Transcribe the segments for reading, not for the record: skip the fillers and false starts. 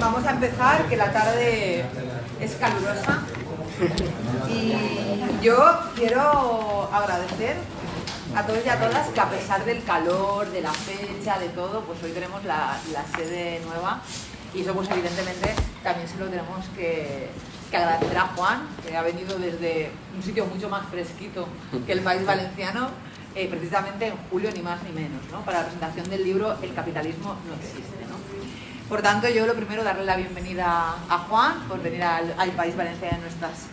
vamos a empezar, que la tarde es calurosa. Y yo quiero agradecer a todos y a todas que a pesar del calor, de la fecha, de todo, pues hoy tenemos la sede nueva. Y eso pues evidentemente también se lo tenemos que agradecer a Juan, que ha venido desde un sitio mucho más fresquito que el País Valenciano, precisamente en julio ni más ni menos, ¿no? Para la presentación del libro El capitalismo no existe, ¿no? Por tanto, yo lo primero darle la bienvenida a Juan por venir al País Valenciano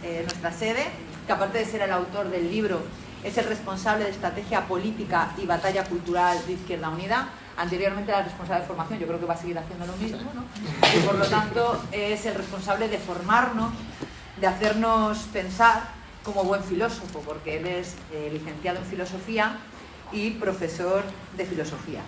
en nuestra sede, que aparte de ser el autor del libro, es el responsable de estrategia política y batalla cultural de Izquierda Unida. Anteriormente era el responsable de formación, yo creo que va a seguir haciendo lo mismo, ¿no? Y por lo tanto es el responsable de formarnos, de hacernos pensar como buen filósofo, porque él es licenciado en filosofía y profesor de filosofía.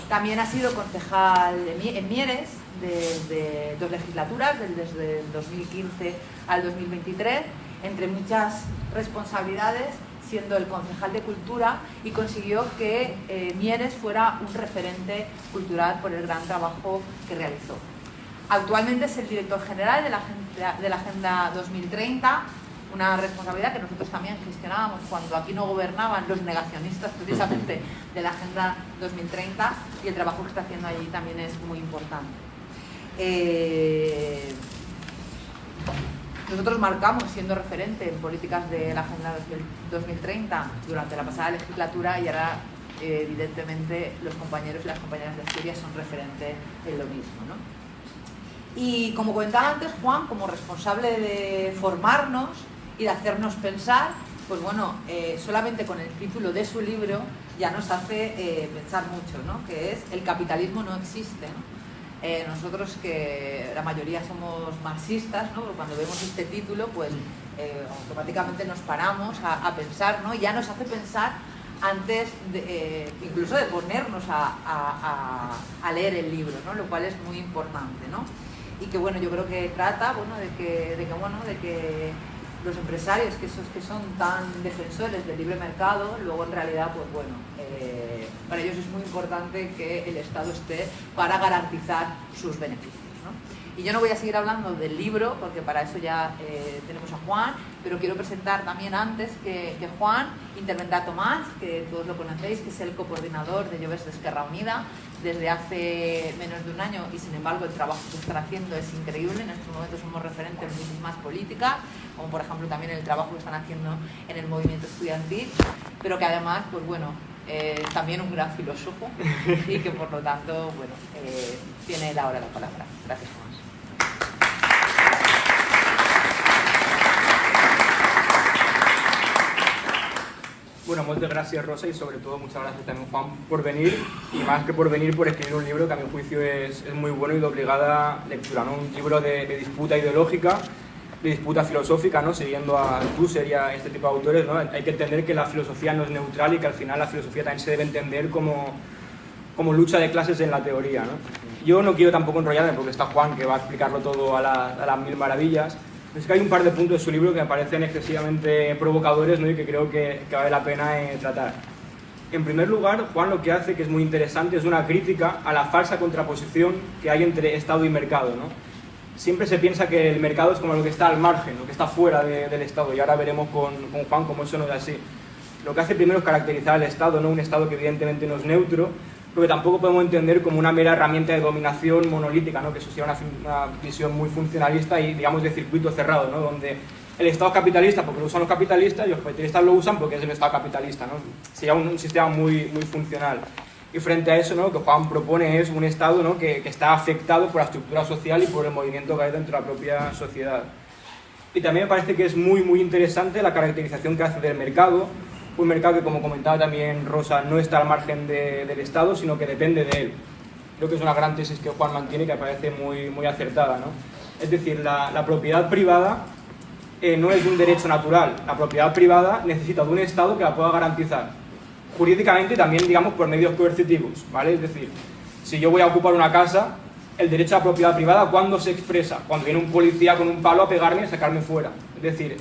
También ha sido concejal en Mieres desde 2 legislaturas, desde el 2015 al 2023, entre muchas responsabilidades, siendo el concejal de Cultura, y consiguió que Mieres fuera un referente cultural por el gran trabajo que realizó. Actualmente es el director general de la Agenda 2030, una responsabilidad que nosotros también gestionábamos cuando aquí no gobernaban los negacionistas precisamente de la Agenda 2030, y el trabajo que está haciendo allí también es muy importante. Nosotros marcamos siendo referente en políticas de la Agenda 2030 durante la pasada legislatura, y ahora evidentemente los compañeros y las compañeras de Asturias son referentes en lo mismo, ¿no? Y como comentaba antes Juan, como responsable de formarnos y de hacernos pensar, pues bueno, solamente con el título de su libro ya nos hace pensar mucho, ¿no? Que es El capitalismo no existe, ¿no? Nosotros, que la mayoría somos marxistas, ¿no? Pero cuando vemos este título, pues automáticamente nos paramos a pensar, ¿no? Y ya nos hace pensar antes incluso de ponernos a leer el libro, ¿no? Lo cual es muy importante, ¿no? Y que bueno, yo creo que trata, bueno, de que los empresarios, que esos que son tan defensores del libre mercado, luego en realidad, pues bueno, para ellos es muy importante que el Estado esté para garantizar sus beneficios, ¿no? Y yo no voy a seguir hablando del libro, porque para eso ya tenemos a Juan, pero quiero presentar también antes que Juan intervendrá Tomás, que todos lo conocéis, que es el cocoordinador de Joves de Esquerra Unida desde hace menos de un año, y sin embargo el trabajo que están haciendo es increíble. En estos momentos somos referentes en muchísimas políticas, como por ejemplo también el trabajo que están haciendo en el movimiento estudiantil, pero que además, pues bueno, también un gran filósofo, y que por lo tanto, bueno, tiene ahora la palabra. Gracias, Juan. Bueno, muchas gracias, Rosa, y sobre todo muchas gracias también, Juan, por venir, y más que por venir, por escribir un libro que a mi juicio es muy bueno y de obligada lectura, ¿no? Un libro de disputa ideológica, de disputa filosófica, ¿no? Siguiendo a Tusser y a este tipo de autores, ¿no? Hay que entender que la filosofía no es neutral y que al final la filosofía también se debe entender como lucha de clases en la teoría, ¿no? Yo no quiero tampoco enrollarme, porque está Juan, que va a explicarlo todo a las mil maravillas. Es que hay un par de puntos de su libro que me parecen excesivamente provocadores, ¿no? Y que creo que vale la pena tratar. En primer lugar, Juan lo que hace, que es muy interesante, es una crítica a la falsa contraposición que hay entre Estado y mercado, ¿no? Siempre se piensa que el mercado es como lo que está al margen, lo que está fuera del Estado, y ahora veremos con Juan cómo eso no es así. Lo que hace primero es caracterizar al Estado, ¿no? Un Estado que evidentemente no es neutro, pero que tampoco podemos entender como una mera herramienta de dominación monolítica, ¿no? Que eso sería una visión muy funcionalista y, digamos, de circuito cerrado, ¿no? Donde el Estado es capitalista porque lo usan los capitalistas y los capitalistas lo usan porque es el Estado capitalista, ¿no? Sería un sistema muy funcional. Y frente a eso, ¿no? Lo que Juan propone es un Estado, ¿no? que está afectado por la estructura social y por el movimiento que hay dentro de la propia sociedad. Y también me parece que es muy interesante la caracterización que hace del mercado, un mercado que, como comentaba también Rosa, no está al margen del Estado, sino que depende de él. Creo que es una gran tesis que Juan mantiene, que me parece muy acertada, ¿no? Es decir, la propiedad privada no es un derecho natural. La propiedad privada necesita de un Estado que la pueda garantizar jurídicamente y también, digamos, por medios coercitivos, ¿vale? Es decir, si yo voy a ocupar una casa, el derecho a la propiedad privada, ¿cuándo se expresa? Cuando viene un policía con un palo a pegarme y a sacarme fuera. Es decir,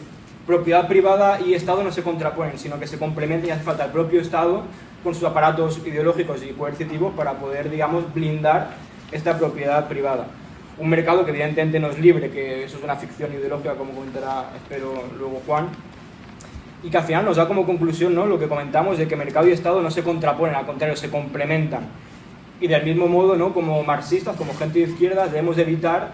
propiedad privada y Estado no se contraponen, sino que se complementan, y hace falta el propio Estado con sus aparatos ideológicos y coercitivos para poder, digamos, blindar esta propiedad privada. un mercado que evidentemente no es libre, que eso es una ficción ideológica, como comentará, espero, luego Juan, y que al final nos da como conclusión, ¿no?, lo que comentamos de que mercado y Estado no se contraponen, al contrario, se complementan. Y del mismo modo, ¿no?, como marxistas, como gente de izquierdas, debemos evitar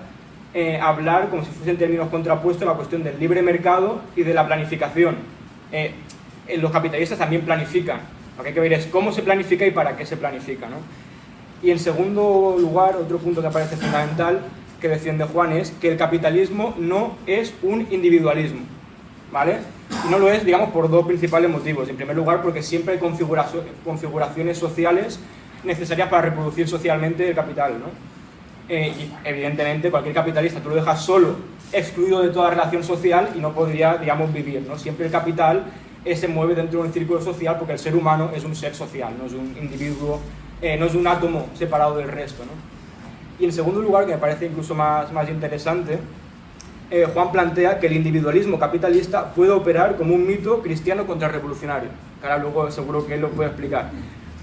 hablar como si fuesen términos contrapuestos la cuestión del libre mercado y de la planificación. Los capitalistas también planifican. Lo que hay que ver es cómo se planifica y para qué se planifica, ¿no? Y en segundo lugar, otro punto que aparece fundamental que defiende Juan es que el capitalismo no es un individualismo, ¿vale? Y no lo es, digamos, por dos principales motivos. En primer lugar, porque siempre hay configuraciones sociales necesarias para reproducir socialmente el capital, ¿no? Y evidentemente cualquier capitalista tú lo dejas solo, excluido de toda relación social y no podría, digamos, vivir, ¿no? Siempre el capital se mueve dentro de un círculo social porque el ser humano es un ser social, no es un individuo, no es un átomo separado del resto, ¿no? Y en segundo lugar, que me parece incluso más interesante, Juan plantea que el individualismo capitalista puede operar como un mito cristiano contrarrevolucionario, que ahora luego seguro que él lo puede explicar.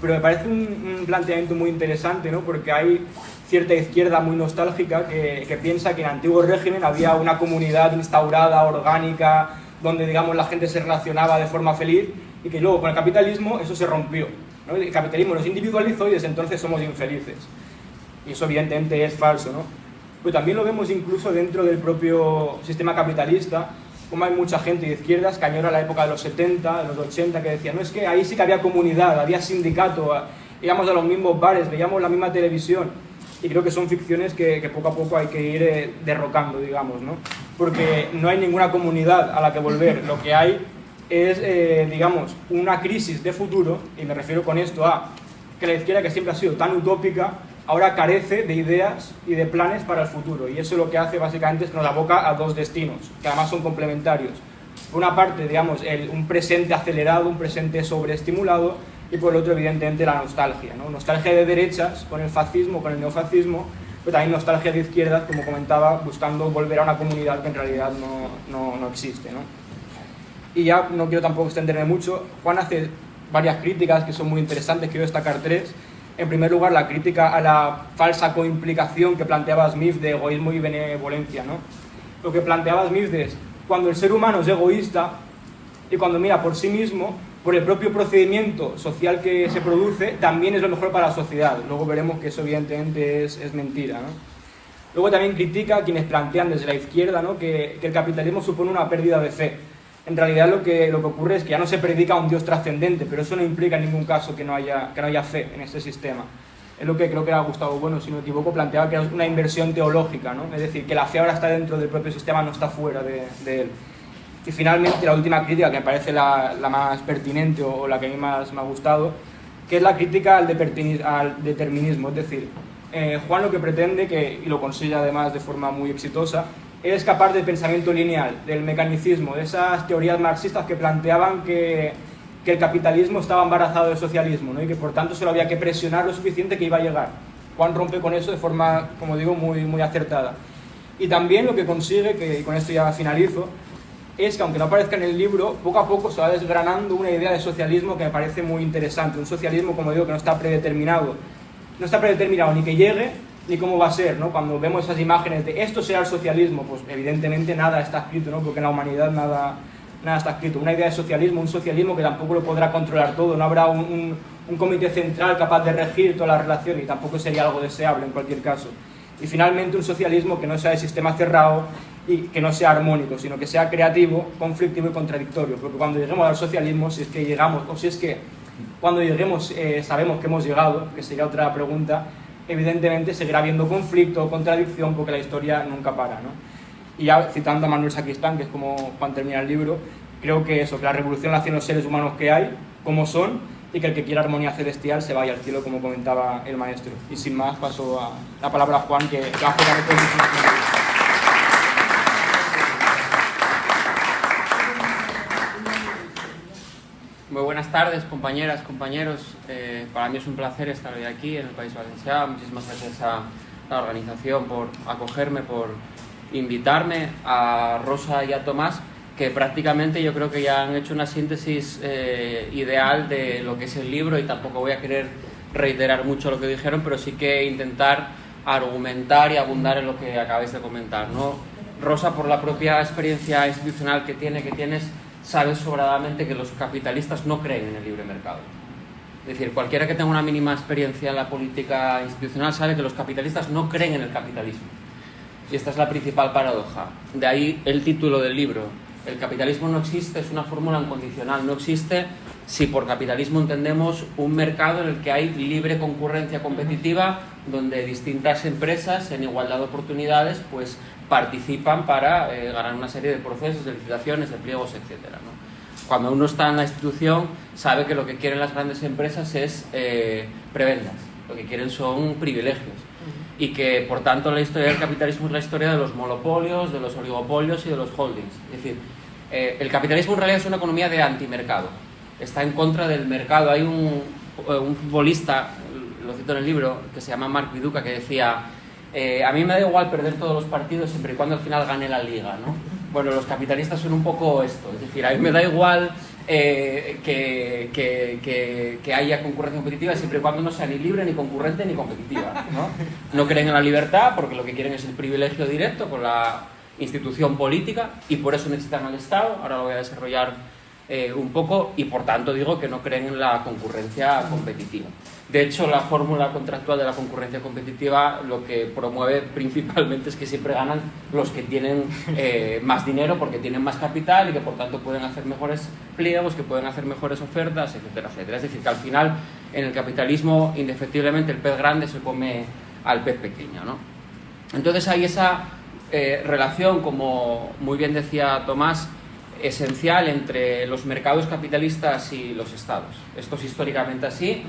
Pero me parece un planteamiento muy interesante, ¿no? Porque hay cierta izquierda muy nostálgica que piensa que en el antiguo régimen había una comunidad instaurada, orgánica, donde, digamos, la gente se relacionaba de forma feliz, y que luego con el capitalismo eso se rompió, ¿no? El capitalismo nos individualizó y desde entonces somos infelices. Y eso evidentemente es falso, ¿no? Pero también lo vemos incluso dentro del propio sistema capitalista, como hay mucha gente de izquierdas que añora la época de los 70, de los 80, que decía, no, es que ahí sí que había comunidad, había sindicato, íbamos a los mismos bares, veíamos la misma televisión. Y creo que son ficciones que poco a poco hay que ir derrocando, digamos, ¿no? Porque no hay ninguna comunidad a la que volver. Lo que hay es, digamos, una crisis de futuro, y me refiero con esto a que la izquierda, que siempre ha sido tan utópica, ahora carece de ideas y de planes para el futuro. Y eso lo que hace básicamente es que nos aboca a dos destinos, que además son complementarios. Por una parte, digamos, un presente acelerado, un presente sobreestimulado, y por el otro, evidentemente, la nostalgia, ¿no? Nostalgia de derechas, con el fascismo, con el neofascismo, pero también nostalgia de izquierdas, como comentaba, buscando volver a una comunidad que en realidad no existe, ¿no? Y ya no quiero tampoco extenderme mucho. Juan hace varias críticas que son muy interesantes, quiero destacar tres. En primer lugar, la crítica a la falsa coimplicación que planteaba Smith de egoísmo y benevolencia, ¿no? Lo que planteaba Smith es, cuando el ser humano es egoísta y cuando mira por sí mismo, por el propio procedimiento social que se produce, también es lo mejor para la sociedad. Luego veremos que eso evidentemente es mentira, ¿no? Luego también critica a quienes plantean desde la izquierda, ¿no?, que el capitalismo supone una pérdida de fe. En realidad lo que ocurre es que ya no se predica a un Dios trascendente, pero eso no implica en ningún caso que no haya fe en este sistema. Es lo que creo que era Gustavo Bueno, si no me equivoco, planteaba que era una inversión teológica, ¿no? Es decir, que la fe ahora está dentro del propio sistema, no está fuera de él. Y finalmente la última crítica, que me parece la más pertinente o la que a mí más me ha gustado, que es la crítica al determinismo. Es decir, Juan lo que pretende, y lo consigue además de forma muy exitosa, es escapar del pensamiento lineal, del mecanicismo, de esas teorías marxistas que planteaban que el capitalismo estaba embarazado del socialismo, ¿no?, y que por tanto solo había que presionar lo suficiente que iba a llegar. Juan rompe con eso de forma, como digo, muy acertada. Y también lo que consigue, que con esto ya finalizo, es que aunque no aparezca en el libro, poco a poco se va desgranando una idea de socialismo que me parece muy interesante. Un socialismo, como digo, que no está predeterminado ni que llegue ni cómo va a ser, ¿no? Cuando vemos esas imágenes de esto será el socialismo, pues evidentemente nada está escrito, ¿no? Porque en la humanidad nada está escrito. Una idea de socialismo, un socialismo que tampoco lo podrá controlar todo, no habrá un comité central capaz de regir toda la relación, y tampoco sería algo deseable en cualquier caso. Y finalmente un socialismo que no sea de sistema cerrado y que no sea armónico, sino que sea creativo, conflictivo y contradictorio. Porque cuando lleguemos al socialismo, si es que llegamos, o si es que cuando lleguemos sabemos que hemos llegado, que sería otra pregunta, evidentemente seguirá habiendo conflicto, contradicción, porque la historia nunca para, ¿no? Y ya citando a Manuel Sacristán, que es como Juan termina el libro, creo que eso, que la revolución la hacen los seres humanos que hay, como son, y que el que quiera armonía celestial se vaya al cielo, como comentaba el maestro. Y sin más, paso a la palabra a Juan, que va a explicar el proceso. Muy buenas tardes, compañeras, compañeros. Para mí es un placer estar hoy aquí en el País Valencià. Muchísimas gracias a la organización por acogerme, por invitarme, a Rosa y a Tomás, que prácticamente yo creo que ya han hecho una síntesis ideal de lo que es el libro, y tampoco voy a querer reiterar mucho lo que dijeron, pero sí que intentar argumentar y abundar en lo que acabáis de comentar, ¿no? Rosa, por la propia experiencia institucional que tienes, sabe sobradamente que los capitalistas no creen en el libre mercado. Es decir, cualquiera que tenga una mínima experiencia en la política institucional sabe que los capitalistas no creen en el capitalismo. Y esta es la principal paradoja. De ahí el título del libro. El capitalismo no existe, es una fórmula incondicional. No existe si por capitalismo entendemos un mercado en el que hay libre concurrencia competitiva, donde distintas empresas en igualdad de oportunidades pues participan para ganar una serie de procesos, de licitaciones, de pliegos, etcétera, ¿no? Cuando uno está en la institución sabe que lo que quieren las grandes empresas es prebendas, lo que quieren son privilegios y que por tanto la historia del capitalismo es la historia de los monopolios, de los oligopolios y de los holdings. Es decir, el capitalismo en realidad es una economía de antimercado, está en contra del mercado. Hay un futbolista, lo cito en el libro, que se llama Marc Viduka, que decía: a mí me da igual perder todos los partidos siempre y cuando al final gane la liga, ¿no? Bueno, los capitalistas son un poco esto, es decir, a mí me da igual que haya concurrencia competitiva siempre y cuando no sea ni libre, ni concurrente, ni competitiva, ¿no? No creen en la libertad porque lo que quieren es el privilegio directo con la institución política y por eso necesitan al Estado. Ahora lo voy a desarrollar un poco, y por tanto digo que no creen en la concurrencia competitiva. De hecho, la fórmula contractual de la concurrencia competitiva lo que promueve principalmente es que siempre ganan los que tienen más dinero porque tienen más capital y que por tanto pueden hacer mejores pliegos, que pueden hacer mejores ofertas, etcétera, etcétera. Es decir, que al final en el capitalismo indefectiblemente el pez grande se come al pez pequeño, ¿no? Entonces hay esa relación, como muy bien decía Tomás, esencial entre los mercados capitalistas y los estados. Esto es históricamente así.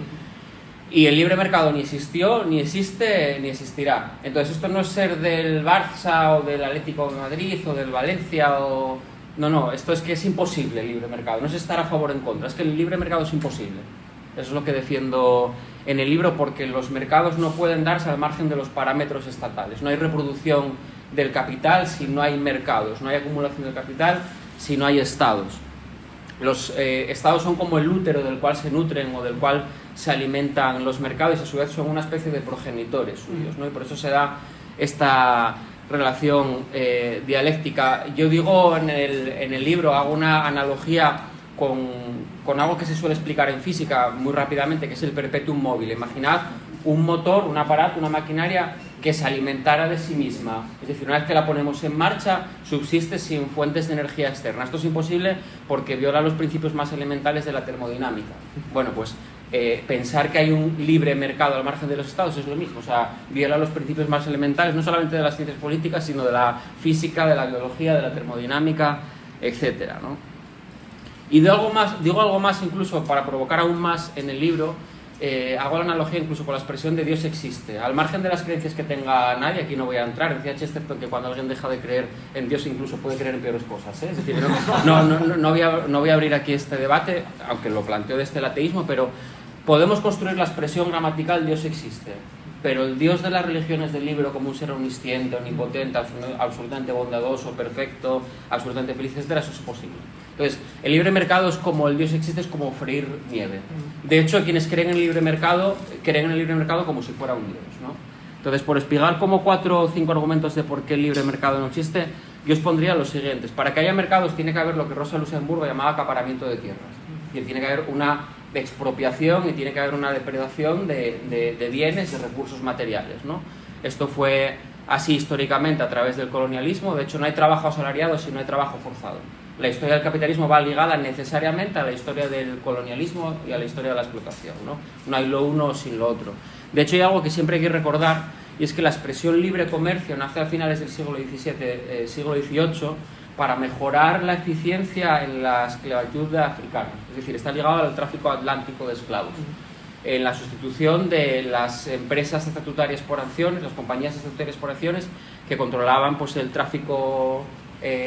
Y el libre mercado ni existió, ni existe, ni existirá. Entonces esto no es ser del Barça o del Atlético de Madrid o del Valencia o... No, esto es que es imposible el libre mercado. No es estar a favor o en contra, es que el libre mercado es imposible. Eso es lo que defiendo en el libro, porque los mercados no pueden darse al margen de los parámetros estatales. No hay reproducción del capital si no hay mercados, no hay acumulación del capital si no hay estados. Los estados son como el útero del cual se nutren o del cual se alimentan los mercados y a su vez son una especie de progenitores suyos, ¿no? Y por eso se da esta relación dialéctica. Yo digo en el libro, hago una analogía con algo que se suele explicar en física muy rápidamente, que es el perpetuum mobile. Imaginad un motor, un aparato, una maquinaria que se alimentara de sí misma. Es decir, una vez que la ponemos en marcha, subsiste sin fuentes de energía externa. Esto es imposible porque viola los principios más elementales de la termodinámica. Bueno, pues pensar que hay un libre mercado al margen de los estados es lo mismo. O sea, viola los principios más elementales, no solamente de las ciencias políticas, sino de la física, de la biología, de la termodinámica, etcétera, ¿no? Y digo algo más incluso para provocar aún más en el libro. Hago la analogía incluso con la expresión de Dios existe. Al margen de las creencias que tenga nadie, aquí no voy a entrar, decía Chesterton que cuando alguien deja de creer en Dios incluso puede creer en peores cosas, ¿eh? Es decir, no voy a abrir aquí este debate, aunque lo planteo desde el ateísmo, pero podemos construir la expresión gramatical Dios existe, pero el Dios de las religiones del libro como un ser omnisciente, omnipotente, absolutamente bondadoso, perfecto, absolutamente feliz, etc., eso es posible. Entonces, el libre mercado es como el Dios existe, es como freír nieve. De hecho, quienes creen en el libre mercado como si fuera un Dios, ¿no? Entonces, por explicar como 4 o 5 argumentos de por qué el libre mercado no existe, yo os pondría los siguientes. Para que haya mercados tiene que haber lo que Rosa Luxemburgo llamaba acaparamiento de tierras. Y tiene que haber una expropiación y tiene que haber una depredación de bienes, de recursos materiales, ¿no? Esto fue así históricamente a través del colonialismo. De hecho, no hay trabajo asalariado si no hay trabajo forzado. La historia del capitalismo va ligada necesariamente a la historia del colonialismo y a la historia de la explotación, ¿no? No hay lo uno sin lo otro. De hecho, hay algo que siempre hay que recordar, y es que la expresión libre comercio nace a finales del siglo XVII, siglo XVIII, para mejorar la eficiencia en la esclavitud africana. Es decir, está ligado al tráfico atlántico de esclavos. En la sustitución de las empresas estatutarias por acciones, las compañías estatutarias por acciones, que controlaban pues, el tráfico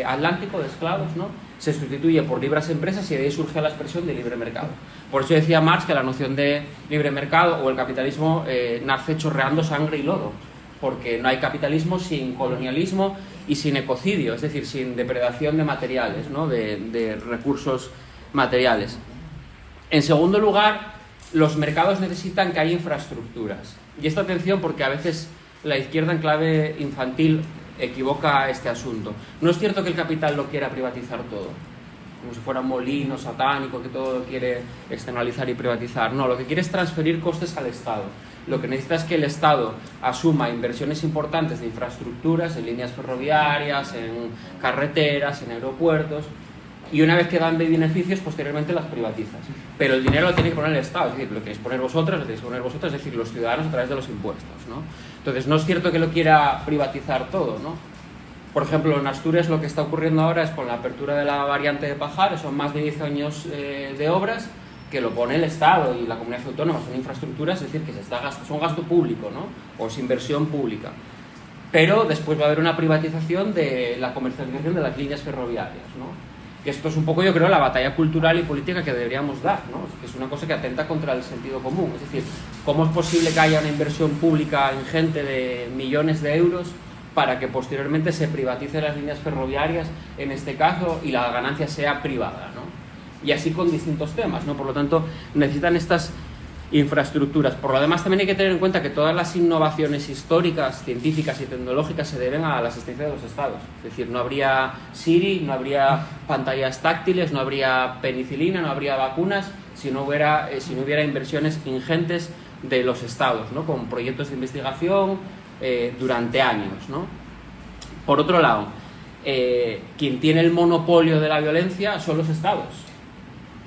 atlántico de esclavos, ¿no? Se sustituye por libres empresas y de ahí surge la expresión de libre mercado. Por eso decía Marx que la noción de libre mercado o el capitalismo nace chorreando sangre y lodo, porque no hay capitalismo sin colonialismo y sin ecocidio, es decir, sin depredación de materiales, ¿no? de recursos materiales. En segundo lugar, los mercados necesitan que haya infraestructuras. Y esta atención porque a veces la izquierda en clave infantil equivoca este asunto. No es cierto que el capital lo quiera privatizar todo, como si fuera un molino satánico que todo lo quiere externalizar y privatizar. No, lo que quiere es transferir costes al Estado. Lo que necesita es que el Estado asuma inversiones importantes de infraestructuras, en líneas ferroviarias, en carreteras, en aeropuertos, y una vez que dan beneficios, posteriormente las privatizas. Pero el dinero lo tiene que poner el Estado, es decir, lo queréis poner vosotros, lo tenéis que poner vosotros, es decir, los ciudadanos a través de los impuestos, ¿no? Entonces, no es cierto que lo quiera privatizar todo, ¿no? Por ejemplo, en Asturias lo que está ocurriendo ahora es con la apertura de la variante de Pajares, son más de 10 años de obras que lo pone el Estado y la comunidad autónoma, son infraestructuras, es decir, que son gasto público, ¿no? O es inversión pública. Pero después va a haber una privatización de la comercialización de las líneas ferroviarias, ¿no? Que esto es un poco, yo creo, la batalla cultural y política que deberíamos dar, ¿no? Que es una cosa que atenta contra el sentido común. Es decir, ¿cómo es posible que haya una inversión pública ingente de millones de euros para que posteriormente se privaticen las líneas ferroviarias, en este caso, y la ganancia sea privada, ¿no? Y así con distintos temas, ¿no? Por lo tanto, necesitan estas infraestructuras. Por lo demás, también hay que tener en cuenta que todas las innovaciones históricas, científicas y tecnológicas se deben a la asistencia de los estados. Es decir, no habría Siri, no habría pantallas táctiles, no habría penicilina, no habría vacunas si no hubiera inversiones ingentes de los estados, ¿no? Con proyectos de investigación durante años, ¿no? Por otro lado, quien tiene el monopolio de la violencia son los estados.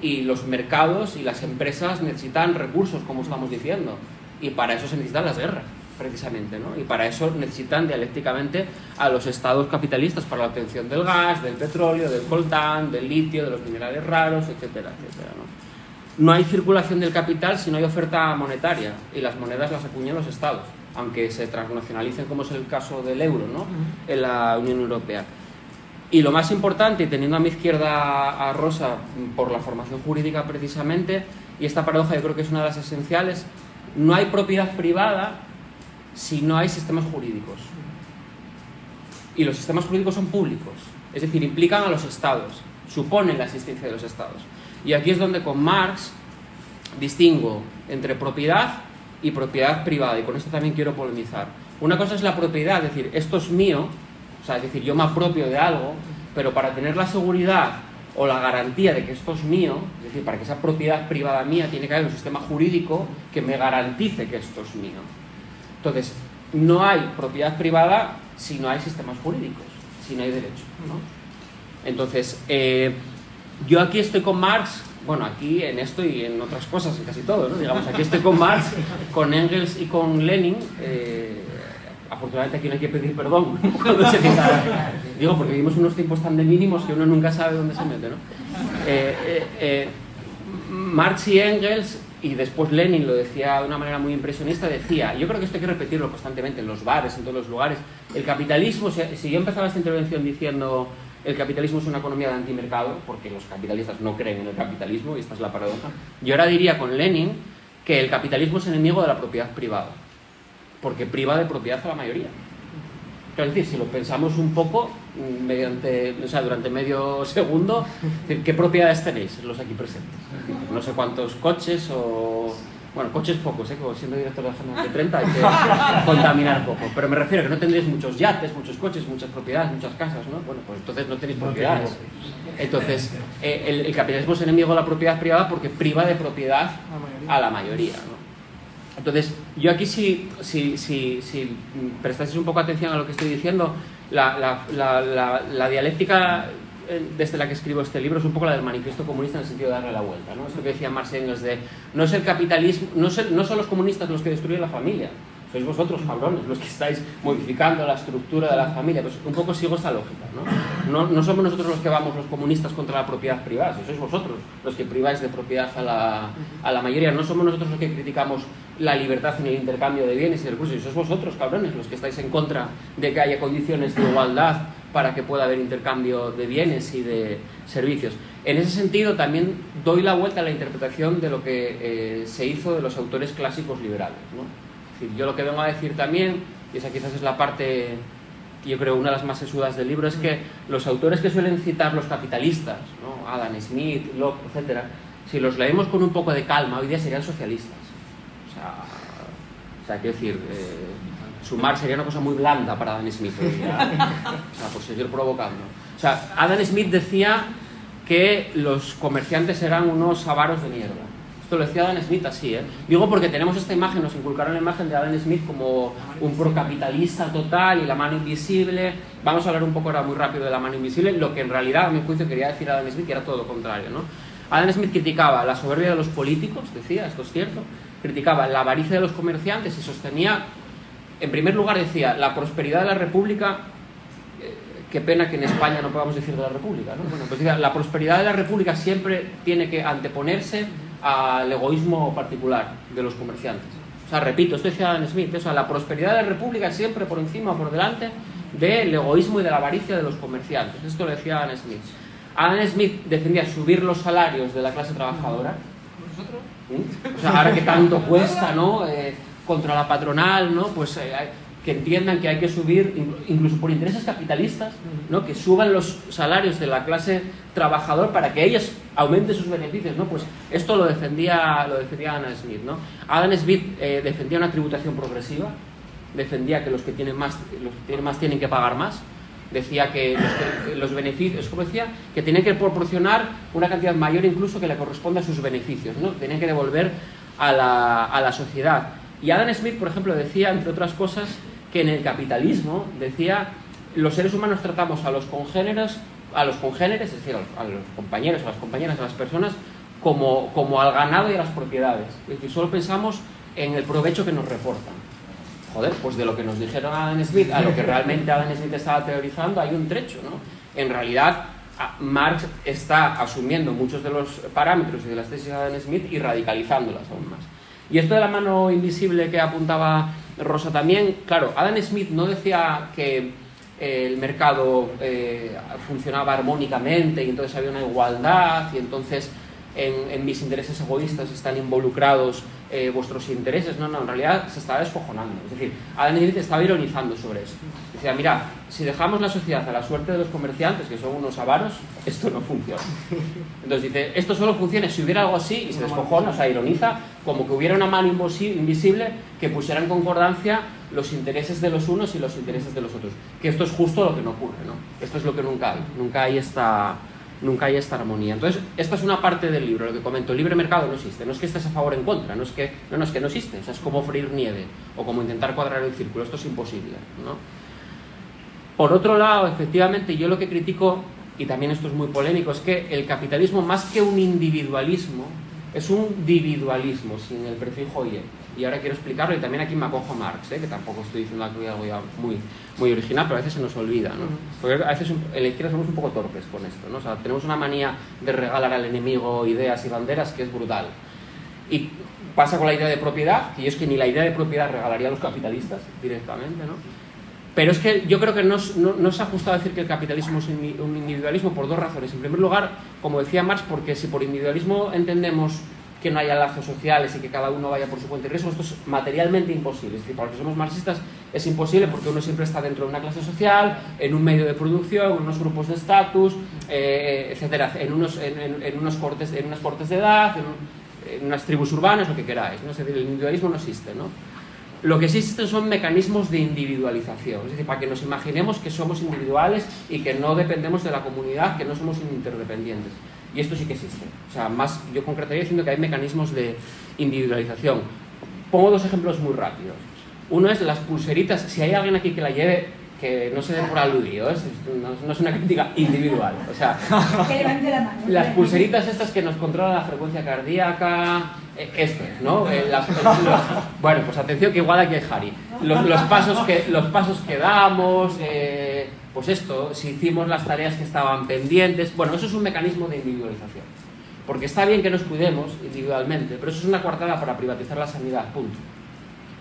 Y los mercados y las empresas necesitan recursos, como estamos diciendo, y para eso se necesitan las guerras, precisamente, ¿no? Y para eso necesitan dialécticamente a los estados capitalistas para la obtención del gas, del petróleo, del coltán, del litio, de los minerales raros, etcétera, etcétera, ¿no? No hay circulación del capital si no hay oferta monetaria, y las monedas las acuñan los estados, aunque se transnacionalicen, como es el caso del euro, ¿no? En la Unión Europea. Y lo más importante, y teniendo a mi izquierda a Rosa por la formación jurídica precisamente, y esta paradoja yo creo que es una de las esenciales, no hay propiedad privada si no hay sistemas jurídicos. Y los sistemas jurídicos son públicos, es decir, implican a los estados, suponen la existencia de los estados. Y aquí es donde con Marx distingo entre propiedad y propiedad privada, y con esto también quiero polemizar. Una cosa es la propiedad, es decir, esto es mío, o sea, es decir, yo me apropio de algo, pero para tener la seguridad o la garantía de que esto es mío, es decir, para que esa propiedad privada mía, tiene que haber un sistema jurídico que me garantice que esto es mío. Entonces, no hay propiedad privada si no hay sistemas jurídicos, si no hay derecho, ¿no? Entonces, yo aquí estoy con Marx, bueno, aquí en esto y en otras cosas, en casi todo, ¿no? Digamos, aquí estoy con Marx, con Engels y con Lenin. Afortunadamente aquí no hay que pedir perdón cuando se cita. Digo, porque vivimos unos tiempos tan de mínimos que uno nunca sabe dónde se mete, ¿no? Marx y Engels, y después Lenin lo decía de una manera muy impresionista, decía, yo creo que esto hay que repetirlo constantemente en los bares, en todos los lugares, el capitalismo, si yo empezaba esta intervención diciendo el capitalismo es una economía de antimercado, porque los capitalistas no creen en el capitalismo, y esta es la paradoja, yo ahora diría con Lenin que el capitalismo es enemigo de la propiedad privada, porque priva de propiedad a la mayoría. Es decir, si lo pensamos un poco, durante medio segundo, ¿qué propiedades tenéis los aquí presentes? No sé cuántos coches o... Bueno, coches pocos, siendo director de la General de 30 hay que contaminar poco. Pero me refiero a que no tendréis muchos yates, muchos coches, muchas propiedades, muchas casas, ¿no? Bueno, pues entonces no tenéis propiedades. Entonces, el capitalismo es enemigo de la propiedad privada porque priva de propiedad a la mayoría, ¿no? Entonces, yo aquí si prestáis un poco atención a lo que estoy diciendo, la dialéctica desde la que escribo este libro es un poco la del manifiesto comunista en el sentido de darle la vuelta, ¿no? Esto que decía Marx y Engels de no es el capitalismo, no son los comunistas los que destruyen la familia, sois vosotros, cabrones, los que estáis modificando la estructura de la familia. Pues un poco sigo esta lógica, ¿no? No somos nosotros los que vamos los comunistas contra la propiedad privada, sois vosotros los que priváis de propiedad a la mayoría. No somos nosotros los que criticamos la libertad en el intercambio de bienes y recursos, sois vosotros, cabrones, los que estáis en contra de que haya condiciones de igualdad para que pueda haber intercambio de bienes y de servicios. En ese sentido también doy la vuelta a la interpretación de lo que se hizo de los autores clásicos liberales, ¿no? Es decir, yo lo que vengo a decir también, y esa quizás es la parte que yo creo una de las más sesudas del libro, es que los autores que suelen citar los capitalistas, ¿no? Adam Smith, Locke, etcétera, si los leemos con un poco de calma, hoy día serían socialistas. O sea quiero decir, Sumar sería una cosa muy blanda para Adam Smith. O sea, por seguir provocando. O sea, Adam Smith decía que los comerciantes eran unos avaros de mierda. Esto lo decía Adam Smith así, ¿eh? Digo porque tenemos esta imagen, nos inculcaron la imagen de Adam Smith como un procapitalista total y la mano invisible. Vamos a hablar un poco ahora muy rápido de la mano invisible, lo que en realidad, a mi juicio, quería decir Adam Smith, que era todo lo contrario, ¿no? Adam Smith criticaba la soberbia de los políticos, decía, esto es cierto, criticaba la avaricia de los comerciantes y sostenía, en primer lugar decía, la prosperidad de la República. Qué pena que en España no podamos decir de la República, ¿no? Bueno, pues la prosperidad de la República siempre tiene que anteponerse al egoísmo particular de los comerciantes. O sea, repito, esto decía Adam Smith, o sea, la prosperidad de la República es siempre por encima o por delante del egoísmo y de la avaricia de los comerciantes. Esto lo decía Adam Smith. Adam Smith defendía subir los salarios de la clase trabajadora. ¿Sí? O sea, ahora que tanto cuesta, ¿no? Contra la patronal, ¿no? Pues que entiendan que hay que subir, incluso por intereses capitalistas, ¿no? Que suban los salarios de la clase trabajadora para que ellos aumenten sus beneficios, ¿no? Pues esto lo defendía Adam Smith, ¿no? Adam Smith defendía una tributación progresiva, defendía que los que tienen más tienen que pagar más, decía que los beneficios, como decía, que tenían que proporcionar una cantidad mayor incluso que le corresponde a sus beneficios, ¿no? Tenían que devolver a la sociedad. Y Adam Smith, por ejemplo, decía, entre otras cosas, que en el capitalismo, decía, los seres humanos tratamos a los congéneres, es decir, a los compañeros, a las compañeras, a las personas, como al ganado y a las propiedades. Es decir, solo pensamos en el provecho que nos reportan. Joder, pues de lo que nos dijeron a Adam Smith a lo que realmente Adam Smith estaba teorizando hay un trecho, ¿no? En realidad, Marx está asumiendo muchos de los parámetros y de las tesis de Adam Smith y radicalizándolas aún más. Y esto de la mano invisible que apuntaba Rosa también, claro, Adam Smith no decía que el mercado funcionaba armónicamente y entonces había una igualdad y entonces en mis intereses egoístas están involucrados vuestros intereses. No, en realidad se estaba descojonando. Es decir, Adam Smith estaba ironizando sobre esto. Decía, mira, si dejamos la sociedad a la suerte de los comerciantes, que son unos avaros, esto no funciona. Entonces dice, esto solo funciona si hubiera algo así, y se descojona, o sea, ironiza, como que hubiera una mano invisible que pusiera en concordancia los intereses de los unos y los intereses de los otros. Que esto es justo lo que no ocurre, ¿no? Esto es lo que nunca hay esta armonía. Entonces, esta es una parte del libro, lo que comento, el libre mercado no existe, no es que estés a favor o en contra, no es que no existe, o sea, es como freír nieve, o como intentar cuadrar el círculo, esto es imposible, ¿no? Por otro lado, efectivamente, yo lo que critico, y también esto es muy polémico, es que el capitalismo, más que un individualismo, es un dividualismo, sin el prefijo ie. Y ahora quiero explicarlo, y también aquí me acojo a Marx, que tampoco estoy diciendo algo ya muy original, pero a veces se nos olvida, ¿no? Porque a veces en la izquierda somos un poco torpes con esto, ¿no? O sea, tenemos una manía de regalar al enemigo ideas y banderas que es brutal. Y pasa con la idea de propiedad, que yo es que ni la idea de propiedad regalaría a los capitalistas directamente, ¿no? Pero es que yo creo que no se ha ajustado a decir que el capitalismo es un individualismo por dos razones. En primer lugar, como decía Marx, porque si por individualismo entendemos que no haya lazos sociales y que cada uno vaya por su cuenta y riesgo, esto es materialmente imposible. Es decir, para los que somos marxistas es imposible porque uno siempre está dentro de una clase social, en un medio de producción, en unos grupos de estatus, etcétera, en unas cortes de edad, en unas tribus urbanas, lo que queráis, ¿no? Es decir, el individualismo no existe, ¿no? Lo que sí existen son mecanismos de individualización, es decir, para que nos imaginemos que somos individuales y que no dependemos de la comunidad, que no somos interdependientes. Y esto sí que existe. O sea, más yo concretaría diciendo que hay mecanismos de individualización. Pongo dos ejemplos muy rápidos. Uno es las pulseritas. Si hay alguien aquí que la lleve, que no se dé por aludido, no es una crítica individual. O sea, que levante la mano. Las pulseritas estas que nos controlan la frecuencia cardíaca, esto, ¿no? Bueno, pues atención que igual aquí hay Harry. Los pasos que damos, pues esto, si hicimos las tareas que estaban pendientes, bueno, eso es un mecanismo de individualización. Porque está bien que nos cuidemos individualmente, pero eso es una coartada para privatizar la sanidad, punto.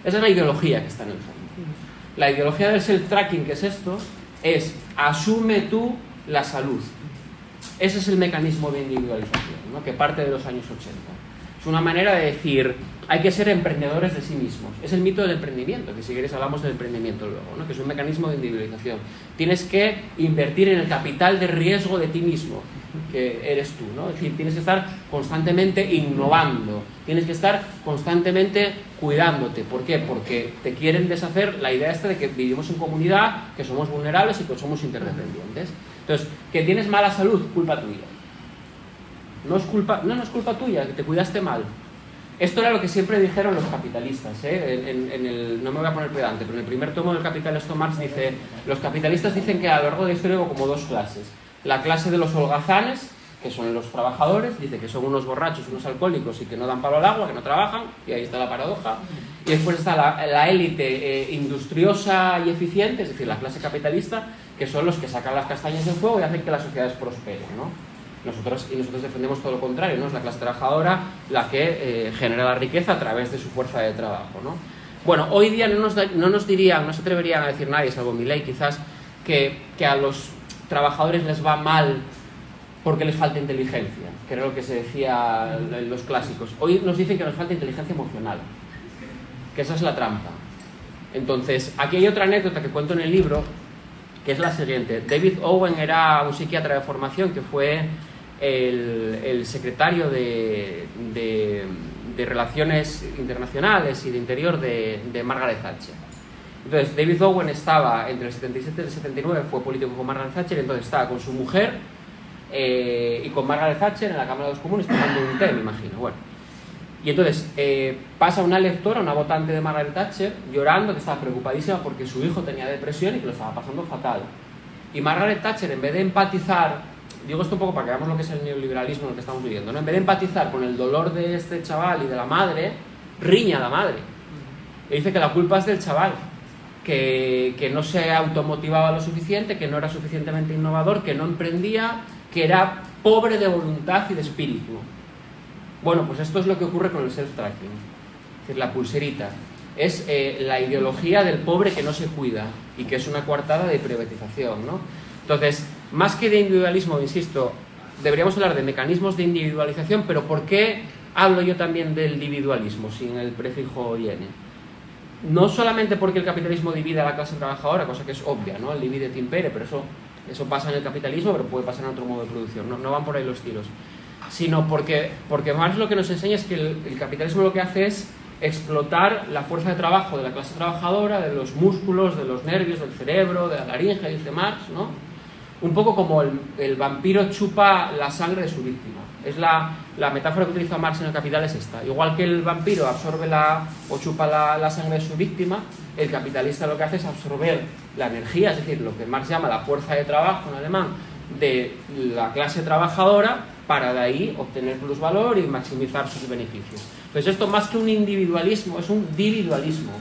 Esa es la ideología que está en el fondo. La ideología del self-tracking, que es esto, es asume tú la salud. Ese es el mecanismo de individualización, ¿no? Que parte de los años 80. Es una manera de decir, hay que ser emprendedores de sí mismos. Es el mito del emprendimiento, que si queréis hablamos del emprendimiento luego, ¿no? Que es un mecanismo de individualización. Tienes que invertir en el capital de riesgo de ti mismo, que eres tú, ¿no? Es decir, tienes que estar constantemente innovando, tienes que estar constantemente cuidándote. ¿Por qué? Porque te quieren deshacer la idea esta de que vivimos en comunidad, que somos vulnerables y que somos interdependientes. Entonces, que tienes mala salud, culpa tuya. No es culpa tuya, que te cuidaste mal. Esto era lo que siempre dijeron los capitalistas, ¿eh? No me voy a poner pedante, pero en el primer tomo del Capital esto Marx dice, los capitalistas dicen que a lo largo de la historia hubo como dos clases. La clase de los holgazanes, que son los trabajadores, dice que son unos borrachos, unos alcohólicos y que no dan palo al agua, que no trabajan, y ahí está la paradoja. Y después está la élite industriosa y eficiente, es decir, la clase capitalista, que son los que sacan las castañas del fuego y hacen que las sociedades prosperen, ¿no? Nosotros defendemos todo lo contrario, ¿no? Es la clase trabajadora la que genera la riqueza a través de su fuerza de trabajo, ¿no? Bueno, hoy día no nos atreverían a decir nadie, salvo Milei quizás, que a los trabajadores les va mal porque les falta inteligencia, que era lo que se decía en los clásicos. Hoy nos dicen que nos falta inteligencia emocional, que esa es la trampa. Entonces, aquí hay otra anécdota que cuento en el libro, que es la siguiente. David Owen era un psiquiatra de formación que fue el secretario de Relaciones Internacionales y de Interior de Margaret Thatcher. Entonces, David Owen estaba entre el 77 y el 79, fue político con Margaret Thatcher, entonces estaba con su mujer y con Margaret Thatcher en la Cámara de los Comunes tomando un té, me imagino. Bueno, y entonces pasa una lectora, una votante de Margaret Thatcher, llorando, que estaba preocupadísima porque su hijo tenía depresión y que lo estaba pasando fatal. Y Margaret Thatcher, en vez de empatizar, digo esto un poco para que veamos lo que es el neoliberalismo en el que estamos viviendo, ¿no? En vez de empatizar con el dolor de este chaval y de la madre, riña a la madre. Le dice que la culpa es del chaval, que no se automotivaba lo suficiente, que no era suficientemente innovador, que no emprendía, que era pobre de voluntad y de espíritu. Bueno, pues esto es lo que ocurre con el self-tracking, es decir, la pulserita. Es la ideología del pobre que no se cuida y que es una coartada de privatización, ¿no? Entonces, más que de individualismo, insisto, deberíamos hablar de mecanismos de individualización, pero ¿por qué hablo yo también del individualismo sin el prefijo IN? No solamente porque el capitalismo divide a la clase trabajadora, cosa que es obvia, ¿no? El divide et impere, pero eso pasa en el capitalismo, pero puede pasar en otro modo de producción, no van por ahí los tiros. Sino porque Marx lo que nos enseña es que el capitalismo lo que hace es explotar la fuerza de trabajo de la clase trabajadora, de los músculos, de los nervios, del cerebro, de la laringe, dice Marx, ¿no? Un poco como el vampiro chupa la sangre de su víctima. Es la metáfora que utiliza Marx en el Capital es esta. Igual que el vampiro absorbe o chupa la sangre de su víctima, el capitalista lo que hace es absorber la energía, es decir, lo que Marx llama la fuerza de trabajo en alemán, de la clase trabajadora, para de ahí obtener plusvalor y maximizar sus beneficios. Pues esto, más que un individualismo, es un dividualismo.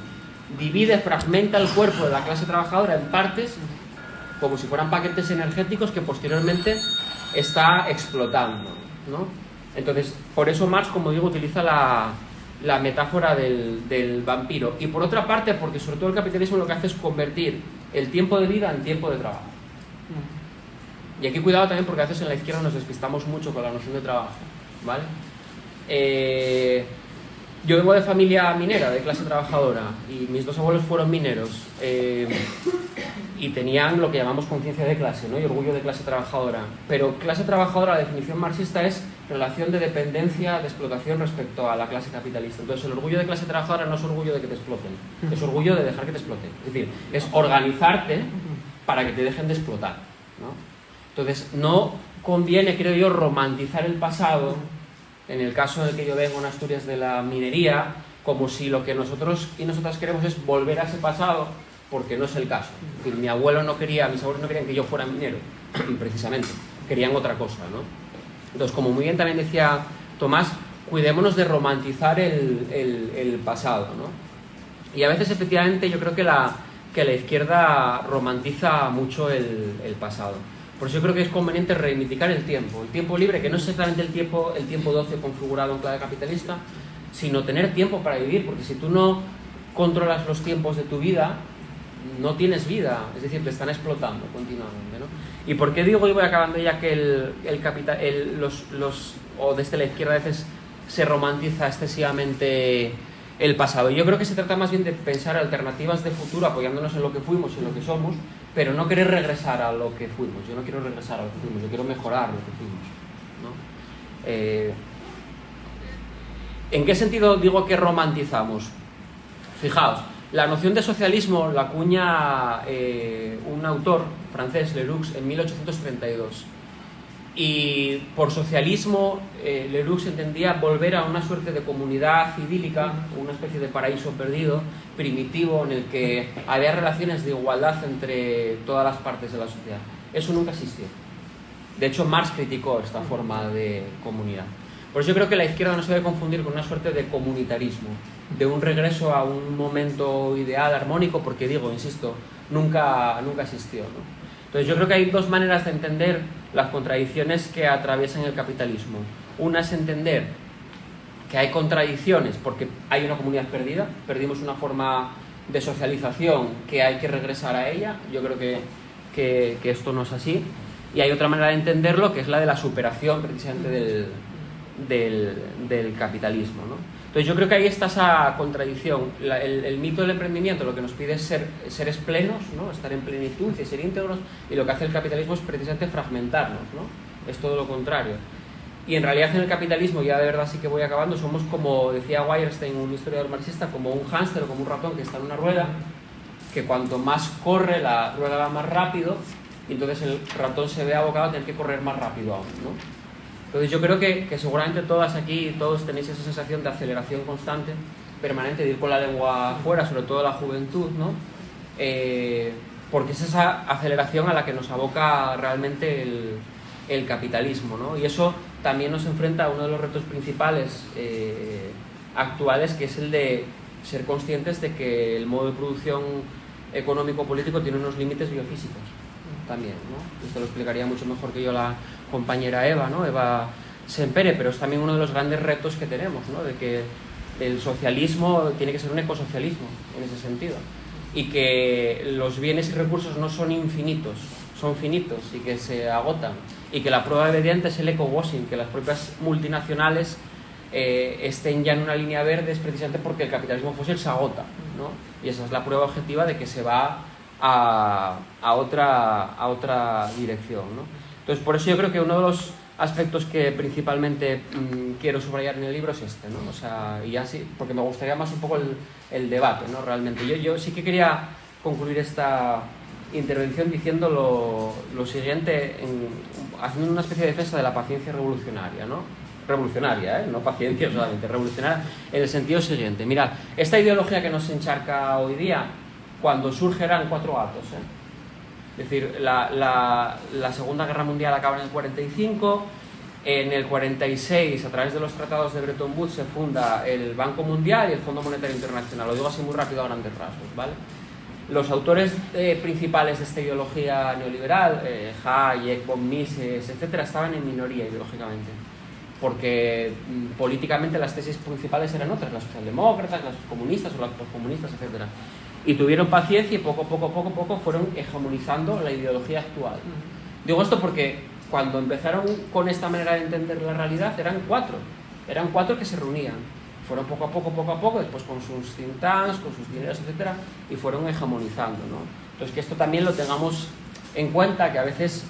Divide, fragmenta el cuerpo de la clase trabajadora en partes, como si fueran paquetes energéticos que posteriormente está explotando, ¿no? Entonces, por eso Marx, como digo, utiliza la metáfora del vampiro. Y por otra parte, porque sobre todo el capitalismo lo que hace es convertir el tiempo de vida en tiempo de trabajo. Y aquí cuidado también, porque a veces en la izquierda nos despistamos mucho con la noción de trabajo, ¿vale? Yo vengo de familia minera, de clase trabajadora, y mis dos abuelos fueron mineros, y tenían lo que llamamos conciencia de clase, ¿no? Y orgullo de clase trabajadora. Pero clase trabajadora, la definición marxista es relación de dependencia, de explotación respecto a la clase capitalista. Entonces, el orgullo de clase trabajadora no es orgullo de que te exploten, es orgullo de dejar que te exploten. Es decir, es organizarte para que te dejen de explotar, ¿no? Entonces, no conviene, creo yo, romantizar el pasado, en el caso en el que yo vengo en Asturias de la minería, como si lo que nosotros y nosotras queremos es volver a ese pasado, porque no es el caso. Es decir, mis abuelos no querían que yo fuera minero, precisamente, querían otra cosa, ¿no? Entonces, como muy bien también decía Tomás, cuidémonos de romantizar el pasado, ¿no? Y a veces, efectivamente, yo creo que la izquierda romantiza mucho el pasado. Por eso yo creo que es conveniente reivindicar el tiempo libre, que no es exactamente el tiempo de ocio configurado en clave capitalista, sino tener tiempo para vivir, porque si tú no controlas los tiempos de tu vida, no tienes vida, es decir, te están explotando continuamente, ¿no? ¿Y por qué digo, y voy acabando ya, que o desde la izquierda a veces se romantiza excesivamente el pasado. Yo creo que se trata más bien de pensar alternativas de futuro apoyándonos en lo que fuimos y en lo que somos, pero no querer regresar a lo que fuimos. Yo no quiero regresar a lo que fuimos, yo quiero mejorar lo que fuimos, ¿no? ¿En qué sentido digo que romantizamos? Fijaos, la noción de socialismo la acuña un autor francés, Leroux, en 1832. Y por socialismo, Leroux entendía volver a una suerte de comunidad idílica, una especie de paraíso perdido, primitivo, en el que había relaciones de igualdad entre todas las partes de la sociedad. Eso nunca existió. De hecho, Marx criticó esta forma de comunidad. Por eso yo creo que la izquierda no se debe confundir con una suerte de comunitarismo, de un regreso a un momento ideal, armónico, porque digo, insisto, nunca existió, ¿no? Entonces yo creo que hay dos maneras de entender las contradicciones que atraviesan el capitalismo. Una es entender que hay contradicciones porque hay una comunidad perdida, perdimos una forma de socialización que hay que regresar a ella. Yo creo que esto no es así. Y hay otra manera de entenderlo, que es la de la superación precisamente del capitalismo, ¿no? Entonces yo creo que ahí está esa contradicción. El mito del emprendimiento lo que nos pide es ser seres plenos, ¿no? Estar en plenitud y ser íntegros, y lo que hace el capitalismo es precisamente fragmentarnos, ¿no? Es todo lo contrario. Y en realidad en el capitalismo, ya de verdad sí que voy acabando, somos como decía Weierstein, un historiador marxista, como un hámster o como un ratón que está en una rueda, que cuanto más corre la rueda va más rápido, y entonces el ratón se ve abocado a tener que correr más rápido aún, ¿no? Entonces yo creo que seguramente todas aquí, todos tenéis esa sensación de aceleración constante, permanente, de ir con la lengua afuera, sobre todo la juventud, ¿no? Porque es esa aceleración a la que nos aboca realmente el capitalismo, ¿no? Y eso también nos enfrenta a uno de los retos principales actuales, que es el de ser conscientes de que el modo de producción económico-político tiene unos límites biofísicos también, ¿no? Esto lo explicaría mucho mejor que yo la compañera Eva, ¿no? Eva Sempere, pero es también uno de los grandes retos que tenemos, ¿no? De que el socialismo tiene que ser un ecosocialismo en ese sentido, y que los bienes y recursos no son infinitos, son finitos y que se agotan, y que la prueba evidente es el eco-washing, que las propias multinacionales estén ya en una línea verde es precisamente porque el capitalismo fósil se agota, ¿no? Y esa es la prueba objetiva de que se va a otra dirección, ¿no? Entonces, por eso yo creo que uno de los aspectos que principalmente quiero subrayar en el libro es este, ¿no? O sea, y así, porque me gustaría más un poco el debate, ¿no? Realmente. Yo sí que quería concluir esta intervención diciendo lo siguiente, haciendo una especie de defensa de la paciencia revolucionaria, ¿no? Revolucionaria, no paciencia solamente, revolucionaria en el sentido siguiente. Mirad, esta ideología que nos encharca hoy día, cuando surge eran 4 gatos, Es decir, la Segunda Guerra Mundial acaba en el 45, en el 46, a través de los tratados de Bretton Woods, se funda el Banco Mundial y el Fondo Monetario Internacional. Lo digo así muy rápido a grandes rasgos, ¿vale? Los autores principales de esta ideología neoliberal, Hayek, von Mises, etcétera, estaban en minoría ideológicamente, porque políticamente las tesis principales eran otras, las socialdemócratas, las comunistas o las poscomunistas, etcétera. Y tuvieron paciencia y poco a poco fueron hegemonizando la ideología actual. Digo esto porque cuando empezaron con esta manera de entender la realidad eran 4 que se reunían. Fueron poco a poco, después con sus think tanks, con sus dineros, etcétera, y fueron hegemonizando, ¿no? Entonces que esto también lo tengamos en cuenta, que a veces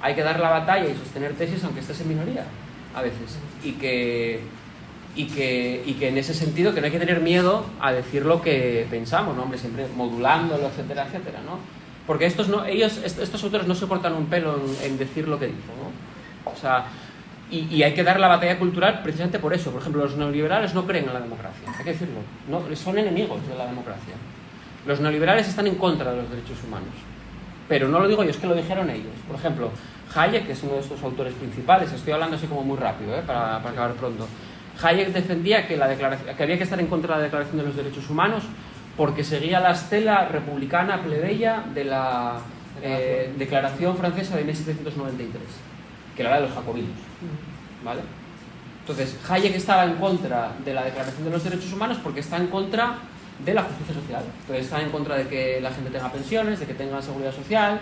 hay que dar la batalla y sostener tesis aunque estés en minoría, a veces, y que en ese sentido que no hay que tener miedo a decir lo que pensamos, ¿no? Hombre, siempre modulándolo, etcétera, etcétera, ¿no? Porque estos autores no se cortan un pelo en decir lo que dicen, ¿no? O sea, y hay que dar la batalla cultural precisamente por eso. Por ejemplo, los neoliberales no creen en la democracia, hay que decirlo, no, son enemigos de la democracia. Los neoliberales están en contra de los derechos humanos, pero no lo digo yo, es que lo dijeron ellos. Por ejemplo, Hayek, que es uno de estos autores principales, estoy hablando así como muy rápido, para acabar pronto. Hayek defendía que había que estar en contra de la Declaración de los Derechos Humanos porque seguía la estela republicana plebeya de la Declaración Francesa de 1793, que era la de los jacobinos, ¿vale? Entonces, Hayek estaba en contra de la Declaración de los Derechos Humanos porque está en contra de la justicia social. Entonces, está en contra de que la gente tenga pensiones, de que tenga seguridad social,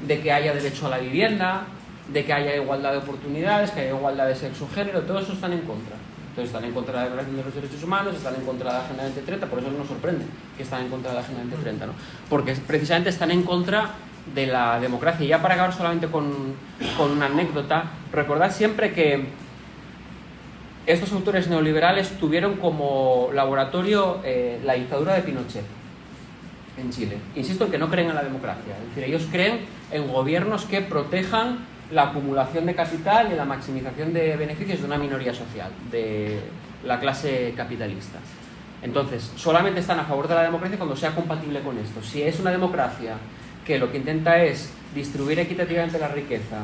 de que haya derecho a la vivienda, de que haya igualdad de oportunidades, que haya igualdad de sexo-género, todo eso están en contra. Entonces están en contra de la Declaración de los Derechos Humanos, están en contra de la Agenda 2030, por eso nos sorprende que están en contra de la Agenda 2030, ¿no? Porque precisamente están en contra de la democracia. Y ya para acabar solamente con una anécdota, recordad siempre que estos autores neoliberales tuvieron como laboratorio la dictadura de Pinochet en Chile. Insisto en que no creen en la democracia, es decir, ellos creen en gobiernos que protejan la acumulación de capital y la maximización de beneficios de una minoría social, de la clase capitalista. Entonces, solamente están a favor de la democracia cuando sea compatible con esto. Si es una democracia que lo que intenta es distribuir equitativamente la riqueza,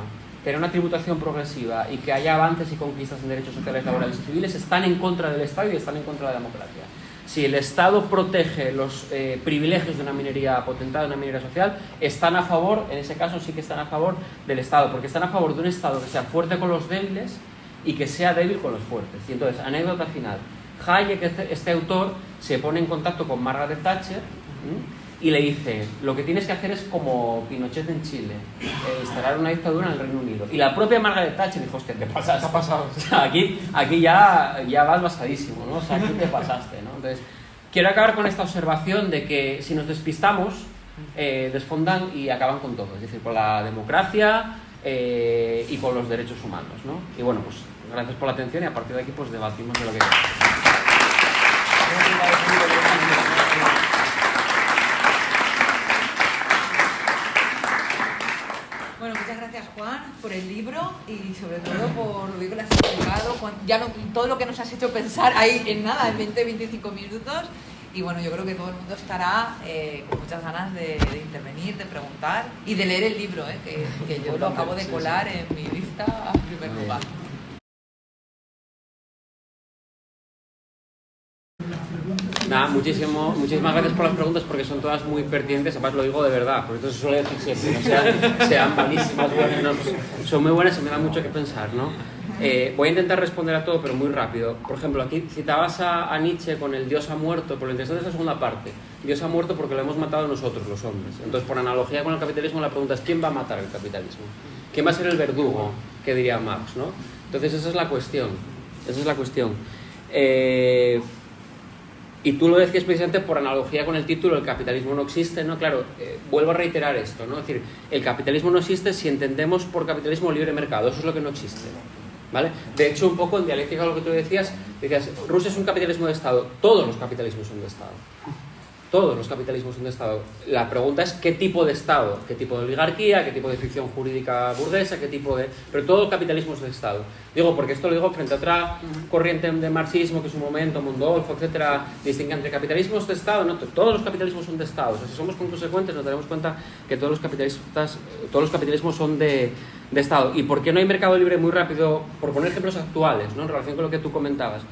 tener una tributación progresiva y que haya avances y conquistas en derechos sociales, laborales y civiles, están en contra del Estado y están en contra de la democracia. Si el Estado protege los privilegios de una minoría potentada, de una minoría social, están a favor, en ese caso sí que están a favor del Estado, porque están a favor de un Estado que sea fuerte con los débiles y que sea débil con los fuertes. Y entonces, anécdota final, Hayek, este autor, se pone en contacto con Margaret Thatcher y le dice, lo que tienes que hacer es como Pinochet en Chile, instalar una dictadura en el Reino Unido. Y la propia Margaret Thatcher dijo, hostia, te pasaste. ¿Qué ha pasado? O sea, aquí ya vas basadísimo, ¿no? O sea, aquí te pasaste, ¿no? Entonces, quiero acabar con esta observación de que si nos despistamos, desfondan y acaban con todo, es decir, con la democracia y con los derechos humanos, ¿no? Y bueno, pues gracias por la atención y a partir de aquí pues debatimos de lo que queramos. Bueno, muchas gracias, Juan, por el libro y sobre todo por lo que le has explicado, ya todo lo que nos has hecho pensar ahí en nada, en 20-25 minutos. Y bueno, yo creo que todo el mundo estará con muchas ganas de intervenir, de preguntar y de leer el libro, que yo lo acabo de colar en mi lista a primer lugar. Nada, muchísimas gracias por las preguntas porque son todas muy pertinentes, además lo digo de verdad, por eso se suele decir siempre, no sean malísimas, buenas, no, son muy buenas y me da mucho que pensar, ¿no? Voy a intentar responder a todo, pero muy rápido. Por ejemplo, aquí citabas a Nietzsche con el Dios ha muerto, pero lo interesante es la segunda parte. Dios ha muerto porque lo hemos matado nosotros, los hombres. Entonces, por analogía con el capitalismo, la pregunta es ¿quién va a matar el capitalismo? ¿Quién va a ser el verdugo? Que diría Marx, ¿no? Entonces, esa es la cuestión. Y tú lo decías precisamente por analogía con el título, el capitalismo no existe, ¿no? Claro, vuelvo a reiterar esto, ¿no? Es decir, el capitalismo no existe si entendemos por capitalismo libre mercado, eso es lo que no existe, ¿vale? De hecho, un poco en dialéctica lo que tú decías, Rusia es un capitalismo de Estado, todos los capitalismos son de Estado. Todos los capitalismos son de Estado. La pregunta es qué tipo de Estado, qué tipo de oligarquía, qué tipo de ficción jurídica burguesa, qué tipo de... Pero todo el capitalismo es de Estado. Digo, porque esto lo digo frente a otra corriente de marxismo que en su momento, Mundolfo, etcétera, distingue entre capitalismos de Estado. No, todos los capitalismos son de Estado. O sea, si somos consecuentes nos daremos cuenta que todos los capitalismos son de Estado. ¿Y por qué no hay mercado libre? Muy rápido, por poner ejemplos actuales, ¿no? En relación con lo que tú comentabas.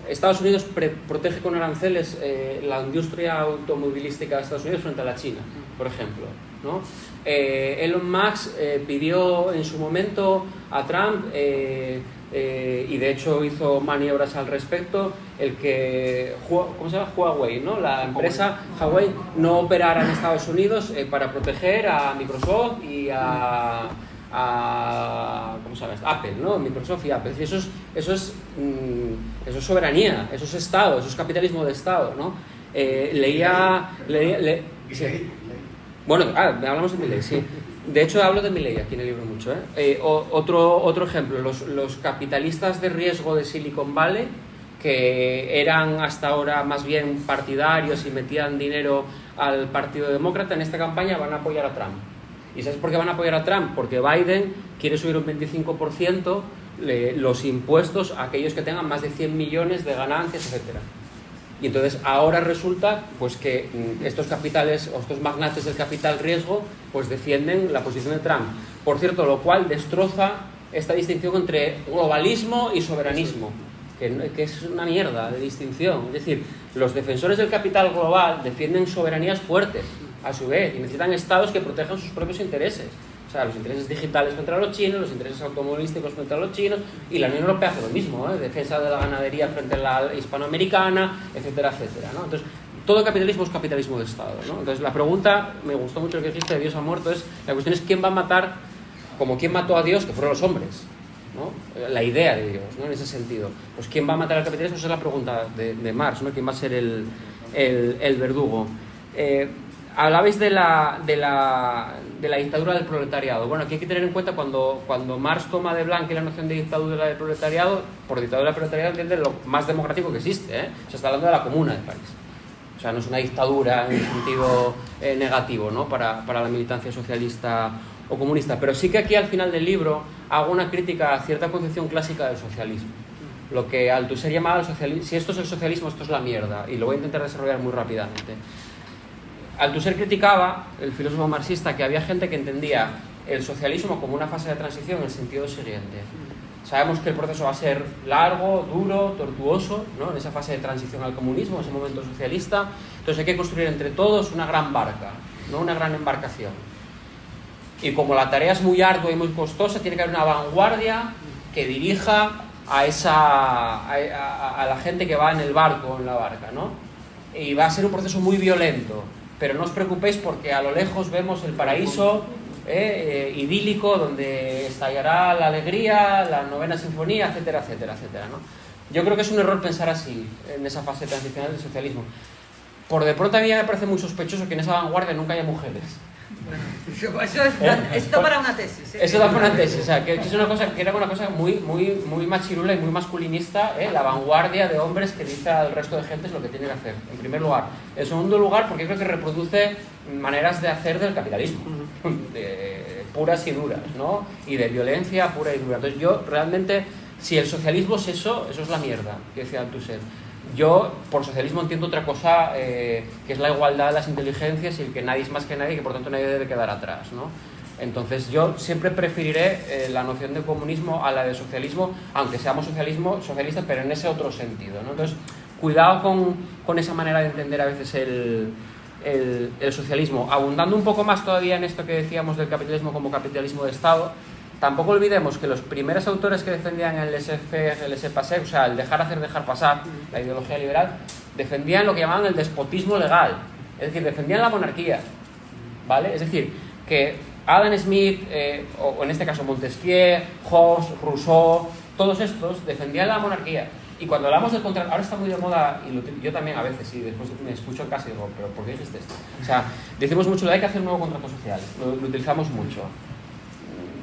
Estados Unidos protege con aranceles la industria automovilística de Estados Unidos frente a la China, por ejemplo, ¿no? Elon Musk pidió en su momento a Trump, y de hecho hizo maniobras al respecto, el que, ¿cómo se llama? Huawei, ¿no? La empresa Huawei no operara en Estados Unidos para proteger a Microsoft y a ¿cómo sabes? Apple, ¿no? Microsoft y Apple. Eso es soberanía, eso es Estado, eso es capitalismo de Estado, ¿no? Sí. Bueno, hablamos de Milley, sí. De hecho, hablo de Milley aquí en el libro mucho, ¿eh? Otro ejemplo, los capitalistas de riesgo de Silicon Valley, que eran hasta ahora más bien partidarios y metían dinero al Partido Demócrata, en esta campaña van a apoyar a Trump. ¿Y sabes por qué van a apoyar a Trump? Porque Biden quiere subir un 25% los impuestos a aquellos que tengan más de 100 millones de ganancias, etc. Y entonces ahora resulta pues, que estos capitales o estos magnates del capital riesgo pues defienden la posición de Trump. Por cierto, lo cual destroza esta distinción entre globalismo y soberanismo, que es una mierda de distinción. Es decir, los defensores del capital global defienden soberanías fuertes, a su vez, y necesitan estados que protejan sus propios intereses. O sea, los intereses digitales contra los chinos, los intereses automovilísticos contra los chinos, y la Unión Europea hace lo mismo, defensa de la ganadería frente a la hispanoamericana, etcétera, etcétera, ¿no? Entonces, todo capitalismo es capitalismo de Estado, ¿no? Entonces, la pregunta, me gustó mucho lo que dijiste de Dios ha muerto, la cuestión es quién va a matar, como quién mató a Dios, que fueron los hombres. ¿no? La idea de Dios, ¿no? En ese sentido. Pues ¿quién va a matar al capitalismo? Esa es la pregunta de Marx, ¿no? ¿Quién va a ser el verdugo? Hablabais de la dictadura del proletariado. Bueno, aquí hay que tener en cuenta cuando Marx toma de blanco la noción de dictadura del proletariado, por dictadura del proletariado entiende lo más democrático que existe, ¿eh? Se está hablando de la comuna del país. O sea, no es una dictadura en el sentido negativo, ¿no? Para la militancia socialista o comunista. Pero sí que aquí al final del libro hago una crítica a cierta concepción clásica del socialismo. Lo que Althusser llamaba el socialismo. Si esto es el socialismo, esto es la mierda. Y lo voy a intentar desarrollar muy rápidamente. Althusser criticaba, el filósofo marxista, que había gente que entendía el socialismo como una fase de transición en el sentido siguiente. Sabemos que el proceso va a ser largo, duro, tortuoso, ¿no? En esa fase de transición al comunismo, en ese momento socialista. Entonces hay que construir entre todos una gran barca, ¿no? Una gran embarcación. Y como la tarea es muy ardua y muy costosa, tiene que haber una vanguardia que dirija a la gente que va en el barco, en la barca, ¿no? Y va a ser un proceso muy violento. Pero no os preocupéis porque a lo lejos vemos el paraíso idílico donde estallará la alegría, la novena sinfonía, etcétera, etcétera, etcétera, ¿no? Yo creo que es un error pensar así en esa fase transicional del socialismo. Por de pronto a mí me parece muy sospechoso que en esa vanguardia nunca haya mujeres. Bueno, esto para una tesis. Eso da para una tesis, o sea, que es una cosa que era una cosa muy machirula y muy masculinista, la vanguardia de hombres que dice al resto de gente es lo que tiene que hacer, en primer lugar. En segundo lugar, porque creo que reproduce maneras de hacer del capitalismo, puras y duras, ¿no? Y de violencia pura y dura. Entonces yo realmente, si el socialismo es eso es la mierda, que decía Althusser. Yo, por socialismo, entiendo otra cosa, que es la igualdad de las inteligencias y el que nadie es más que nadie y que por tanto nadie debe quedar atrás, ¿no? Entonces yo siempre preferiré la noción de comunismo a la de socialismo, aunque seamos socialistas, pero en ese otro sentido, ¿no? Entonces, cuidado con esa manera de entender a veces el socialismo. Abundando un poco más todavía en esto que decíamos del capitalismo como capitalismo de Estado, tampoco olvidemos que los primeros autores que defendían el laissez-faire, el laissez-passer, o sea, el dejar hacer, dejar pasar, la ideología liberal, defendían lo que llamaban el despotismo legal, es decir, defendían la monarquía, ¿vale? Es decir, que Adam Smith, o en este caso Montesquieu, Hobbes, Rousseau, todos estos defendían la monarquía. Y cuando hablamos del contrato, ahora está muy de moda, y yo también a veces, y después me escucho en casa y digo, ¿pero por qué dijiste esto? O sea, decimos mucho, hay que hacer un nuevo contrato social, lo utilizamos mucho.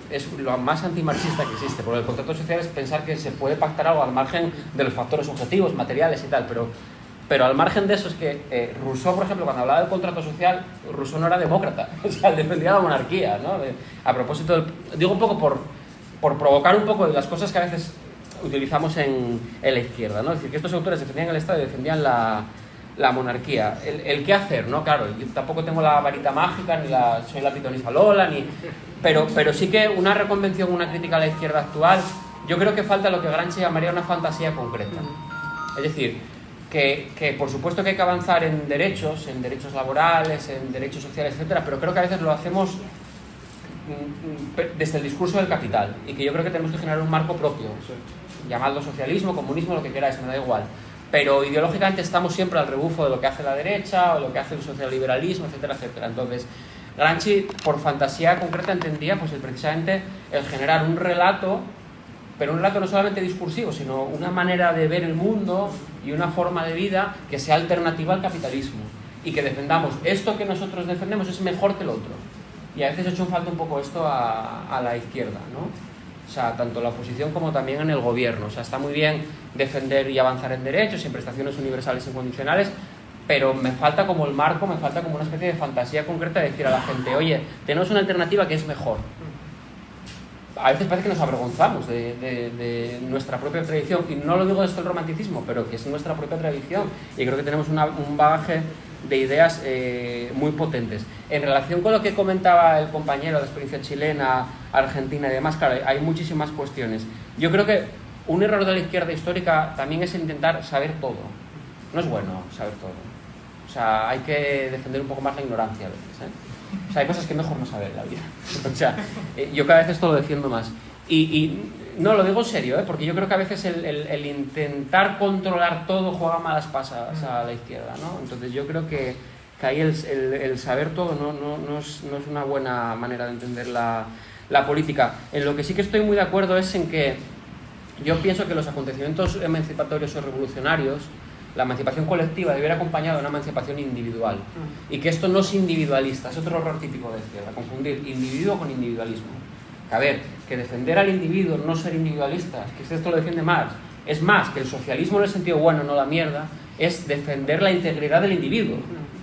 Es lo más antimarxista que existe, porque el contrato social es pensar que se puede pactar algo al margen de los factores objetivos, materiales y tal, pero al margen de eso es que Rousseau, por ejemplo, cuando hablaba del contrato social, Rousseau no era demócrata, o sea, defendía la monarquía, ¿no? A propósito, digo un poco por provocar un poco de las cosas que a veces utilizamos en la izquierda, ¿no? Es decir, que estos autores defendían el Estado y defendían la monarquía. El qué hacer, ¿no? Claro, yo tampoco tengo la varita mágica, ni soy la pitonisa Lola, pero sí que una reconvención, una crítica a la izquierda actual, yo creo que falta lo que Gramsci llamaría una fantasía concreta. Es decir, que por supuesto que hay que avanzar en derechos laborales, en derechos sociales, etcétera, pero creo que a veces lo hacemos desde el discurso del capital y que yo creo que tenemos que generar un marco propio, llamadlo socialismo, comunismo, lo que queráis, me da igual. Pero ideológicamente estamos siempre al rebufo de lo que hace la derecha o lo que hace el socialliberalismo, etcétera, etcétera. Entonces, Gramsci, por fantasía concreta, entendía pues precisamente el generar un relato, pero un relato no solamente discursivo, sino una manera de ver el mundo y una forma de vida que sea alternativa al capitalismo y que defendamos esto que nosotros defendemos es mejor que el otro. Y a veces he hecho falta un poco esto a la izquierda, ¿no? O sea, tanto en la oposición como también en el gobierno. O sea, está muy bien defender y avanzar en derechos y en prestaciones universales incondicionales, pero me falta como el marco, me falta como una especie de fantasía concreta de decir a la gente, oye, tenemos una alternativa que es mejor. A veces parece que nos avergonzamos de nuestra propia tradición, y no lo digo desde el romanticismo, pero que es nuestra propia tradición, y creo que tenemos un bagaje de ideas muy potentes. En relación con lo que comentaba el compañero de experiencia chilena, argentina y demás, claro, hay muchísimas cuestiones. Yo creo que un error de la izquierda histórica también es intentar saber todo. No es bueno saber todo. O sea, hay que defender un poco más la ignorancia a veces, ¿eh? O sea, hay cosas que mejor no saber en la vida. O sea, yo cada vez esto lo defiendo más. Y no, lo digo en serio, porque yo creo que a veces el intentar controlar todo juega malas pasadas a la izquierda, ¿no? Entonces yo creo que ahí el saber todo no es una buena manera de entender la la política. En lo que sí que estoy muy de acuerdo es en que yo pienso que los acontecimientos emancipatorios o revolucionarios, la emancipación colectiva debe ir acompañada de una emancipación individual. Y que esto no es individualista, es otro error típico de izquierda, confundir individuo con individualismo. Que a ver, que defender al individuo, no ser individualista, que esto lo defiende Marx, es más que el socialismo en el sentido bueno, no la mierda, es defender la integridad del individuo,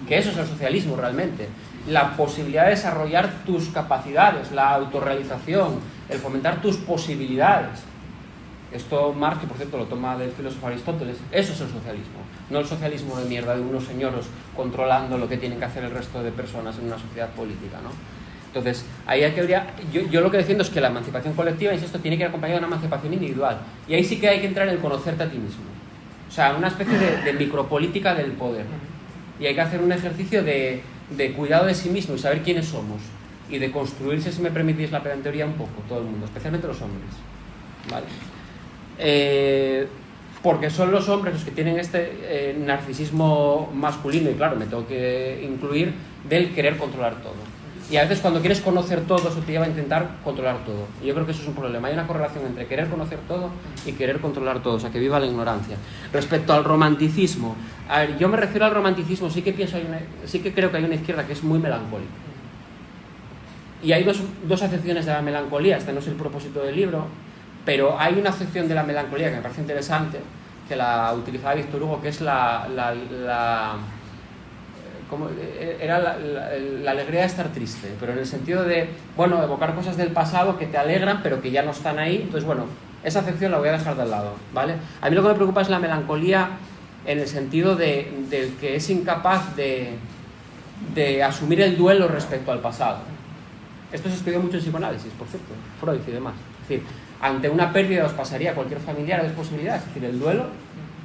que eso es el socialismo realmente. La posibilidad de desarrollar tus capacidades, la autorrealización, el fomentar tus posibilidades. Esto Marx, que por cierto lo toma del filósofo Aristóteles, eso es el socialismo, no el socialismo de mierda de unos señores controlando lo que tienen que hacer el resto de personas en una sociedad política, ¿no? Entonces, ahí hay que yo lo que defiendo es que la emancipación colectiva, insisto, tiene que ir acompañada de una emancipación individual. Y ahí sí que hay que entrar en el conocerte a ti mismo. O sea, una especie de micropolítica del poder. Y hay que hacer un ejercicio de cuidado de sí mismo y saber quiénes somos. Y de construirse, si me permitís la pedantería, un poco, todo el mundo, especialmente los hombres. ¿Vale? Porque son los hombres los que tienen este narcisismo masculino, y claro, me tengo que incluir, del querer controlar todo. Y a veces cuando quieres conocer todo, eso te lleva a intentar controlar todo. Y yo creo que eso es un problema. Hay una correlación entre querer conocer todo y querer controlar todo, o sea, que viva la ignorancia. Respecto al romanticismo, a ver, yo me refiero al romanticismo, sí que creo que hay una izquierda que es muy melancólica. Y hay dos acepciones de la melancolía, este no es el propósito del libro, pero hay una acepción de la melancolía que me parece interesante, que la utilizaba Víctor Hugo, que es la alegría de estar triste, pero en el sentido de, bueno, evocar cosas del pasado que te alegran, pero que ya no están ahí. Entonces, bueno, esa acepción la voy a dejar de lado, ¿vale? A mí lo que me preocupa es la melancolía en el sentido del que es incapaz de asumir el duelo respecto al pasado. Esto se estudió mucho en psicoanálisis, por cierto, Freud y demás. Es decir, ante una pérdida os pasaría a cualquier familiar de posibilidades, es decir, el duelo,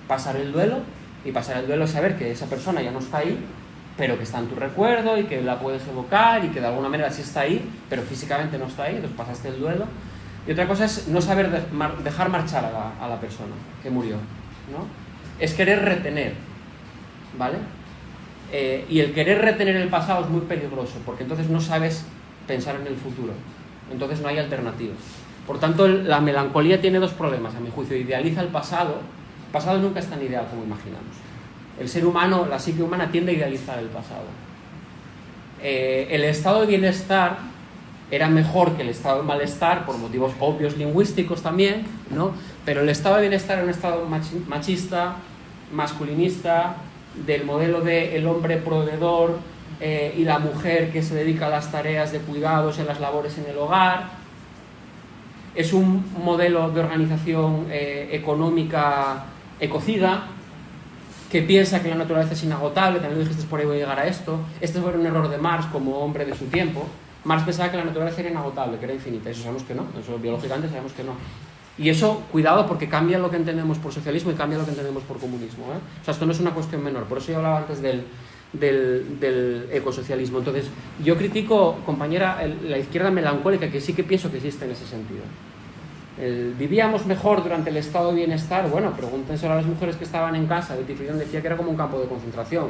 pasar el duelo, y pasar el duelo es saber que esa persona ya no está ahí, pero que está en tu recuerdo y que la puedes evocar y que de alguna manera sí está ahí, pero físicamente no está ahí, entonces pasaste el duelo. Y otra cosa es no saber dejar marchar a la persona que murió, ¿no? Es querer retener, ¿vale? Y el querer retener el pasado es muy peligroso, porque entonces no sabes pensar en el futuro, entonces no hay alternativa. Por tanto, la melancolía tiene dos problemas, a mi juicio. Idealiza el pasado nunca es tan ideal como imaginamos. El ser humano, la psique humana, tiende a idealizar el pasado. El estado de bienestar era mejor que el estado de malestar, por motivos obvios lingüísticos también, ¿no? Pero el estado de bienestar era un estado machista, masculinista, del modelo del hombre proveedor y la mujer que se dedica a las tareas de cuidados en las labores en el hogar. Es un modelo de organización económica ecocida, que piensa que la naturaleza es inagotable, también lo dijiste por ahí, voy a llegar a esto. Este fue un error de Marx como hombre de su tiempo. Marx pensaba que la naturaleza era inagotable, que era infinita, eso sabemos que no, eso biológicamente sabemos que no. Y eso, cuidado, porque cambia lo que entendemos por socialismo y cambia lo que entendemos por comunismo, ¿eh? O sea, esto no es una cuestión menor, por eso yo hablaba antes del ecosocialismo. Entonces, yo critico, compañera, la izquierda melancólica, que sí que pienso que existe en ese sentido. Vivíamos mejor durante el estado de bienestar. Bueno, pregúntenselo a las mujeres que estaban en casa. Betty Friedan decía que era como un campo de concentración,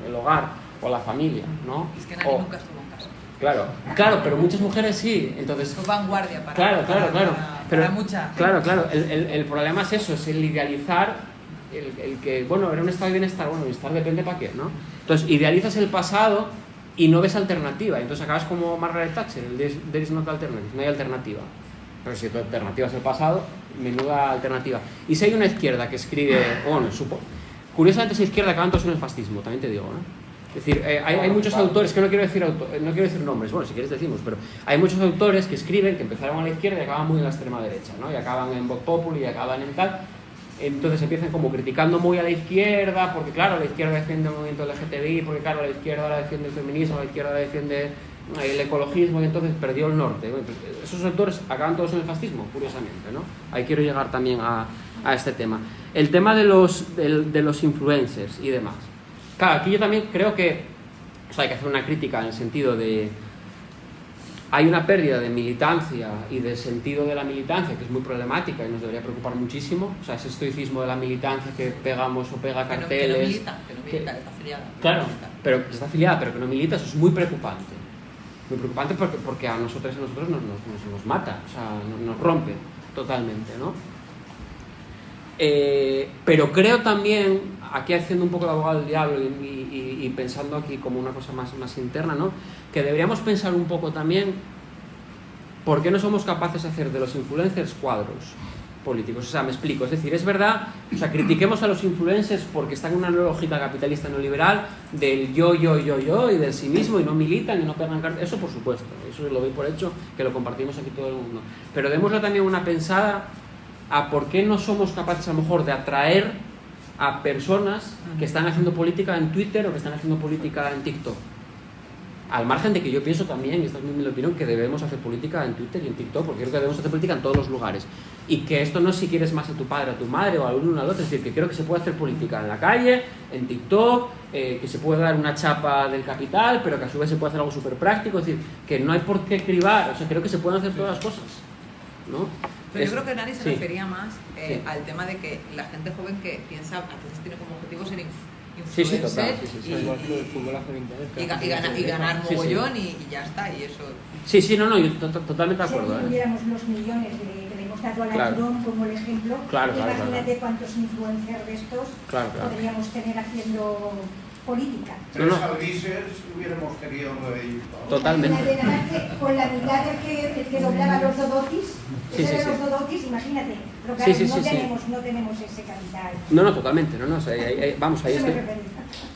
el hogar o la familia, ¿no? Es que nadie nunca estuvo en casa. Claro, pero muchas mujeres sí. Entonces, fue vanguardia para pero, mucha gente. Claro, el problema es eso, es el idealizar el que, bueno, era un estado de bienestar. Bueno, bienestar depende para qué, ¿no? Entonces, idealizas el pasado y no ves alternativa. Entonces acabas como Margaret Thatcher, el there is not alternative, no hay alternativa. Pero si tu alternativa es el pasado, menuda alternativa. Y si hay una izquierda que escribe, bueno, curiosamente esa izquierda acaban todos en el fascismo, también te digo, ¿eh? Es decir, hay muchos autores, que no quiero decir nombres, bueno, si quieres decimos, pero hay muchos autores que escriben, que empezaron a la izquierda y acaban muy en la extrema derecha, ¿no? Y acaban en Vox Populi y acaban en tal. Entonces empiezan como criticando muy a la izquierda, porque claro, la izquierda defiende el movimiento LGTBI, porque claro, la izquierda ahora defiende el feminismo, la izquierda defiende el ecologismo, y entonces perdió el norte. Bueno, pues esos autores acaban todos en el fascismo, curiosamente, ¿no? Ahí quiero llegar también a este tema. El tema de los influencers y demás. Claro, aquí yo también creo que, o sea, hay que hacer una crítica en el sentido de hay una pérdida de militancia y de sentido de la militancia que es muy problemática y nos debería preocupar muchísimo. O sea, ese estoicismo de la militancia que pegamos o pega carteles. Que no milita, está afiliada. Claro, pero que está afiliada, pero que no milita, eso es muy preocupante. muy preocupante porque a nosotros nos mata, o sea, nos rompe totalmente, ¿no? Pero creo también, aquí haciendo un poco de abogado del diablo y pensando aquí como una cosa más interna, ¿no? Que deberíamos pensar un poco también por qué no somos capaces de hacer de los influencers cuadros políticos. O sea, me explico, es decir, es verdad, o sea, critiquemos a los influencers porque están en una lógica capitalista neoliberal del yo y del sí mismo y no militan y no pegan cartas, eso por supuesto, eso lo doy por hecho, que lo compartimos aquí todo el mundo. Pero démosle también una pensada a por qué no somos capaces a lo mejor de atraer a personas que están haciendo política en Twitter o que están haciendo política en TikTok. Al margen de que yo pienso también, y esta es mi opinión, que debemos hacer política en Twitter y en TikTok, porque creo que debemos hacer política en todos los lugares. Y que esto no es si quieres más a tu padre, a tu madre o a uno o al otro, es decir, que creo que se puede hacer política en la calle, en TikTok, que se puede dar una chapa del capital, pero que a su vez se puede hacer algo súper práctico, es decir, que no hay por qué cribar, o sea, creo que se pueden hacer todas las cosas, ¿no? Pero yo creo que Nani se sí. refería más Sí. al tema de que la gente joven que piensa, a veces tiene como objetivo ser Sí, influencer total, sí. Igual que lo del fútbol hace 20 años. y ganar Sí, mogollón y ya está, y eso... Sí, no, yo totalmente de acuerdo. Si tuviéramos los millones que le hemos dado a la Claro. Quirón como el ejemplo, Claro. imagínate cuántos influencers de estos Claro. podríamos tener haciendo política. Tres Alvises hubiéramos tenido ahí. Totalmente. Imagínate, nada más que con la mitad el que doblaba los Dodotis, Sí, ese sí, de sí. los Dodotis, imagínate. Pero claro, Sí. no tenemos ese capital. No, totalmente, o sea, vamos, ahí Eso me estoy... refería.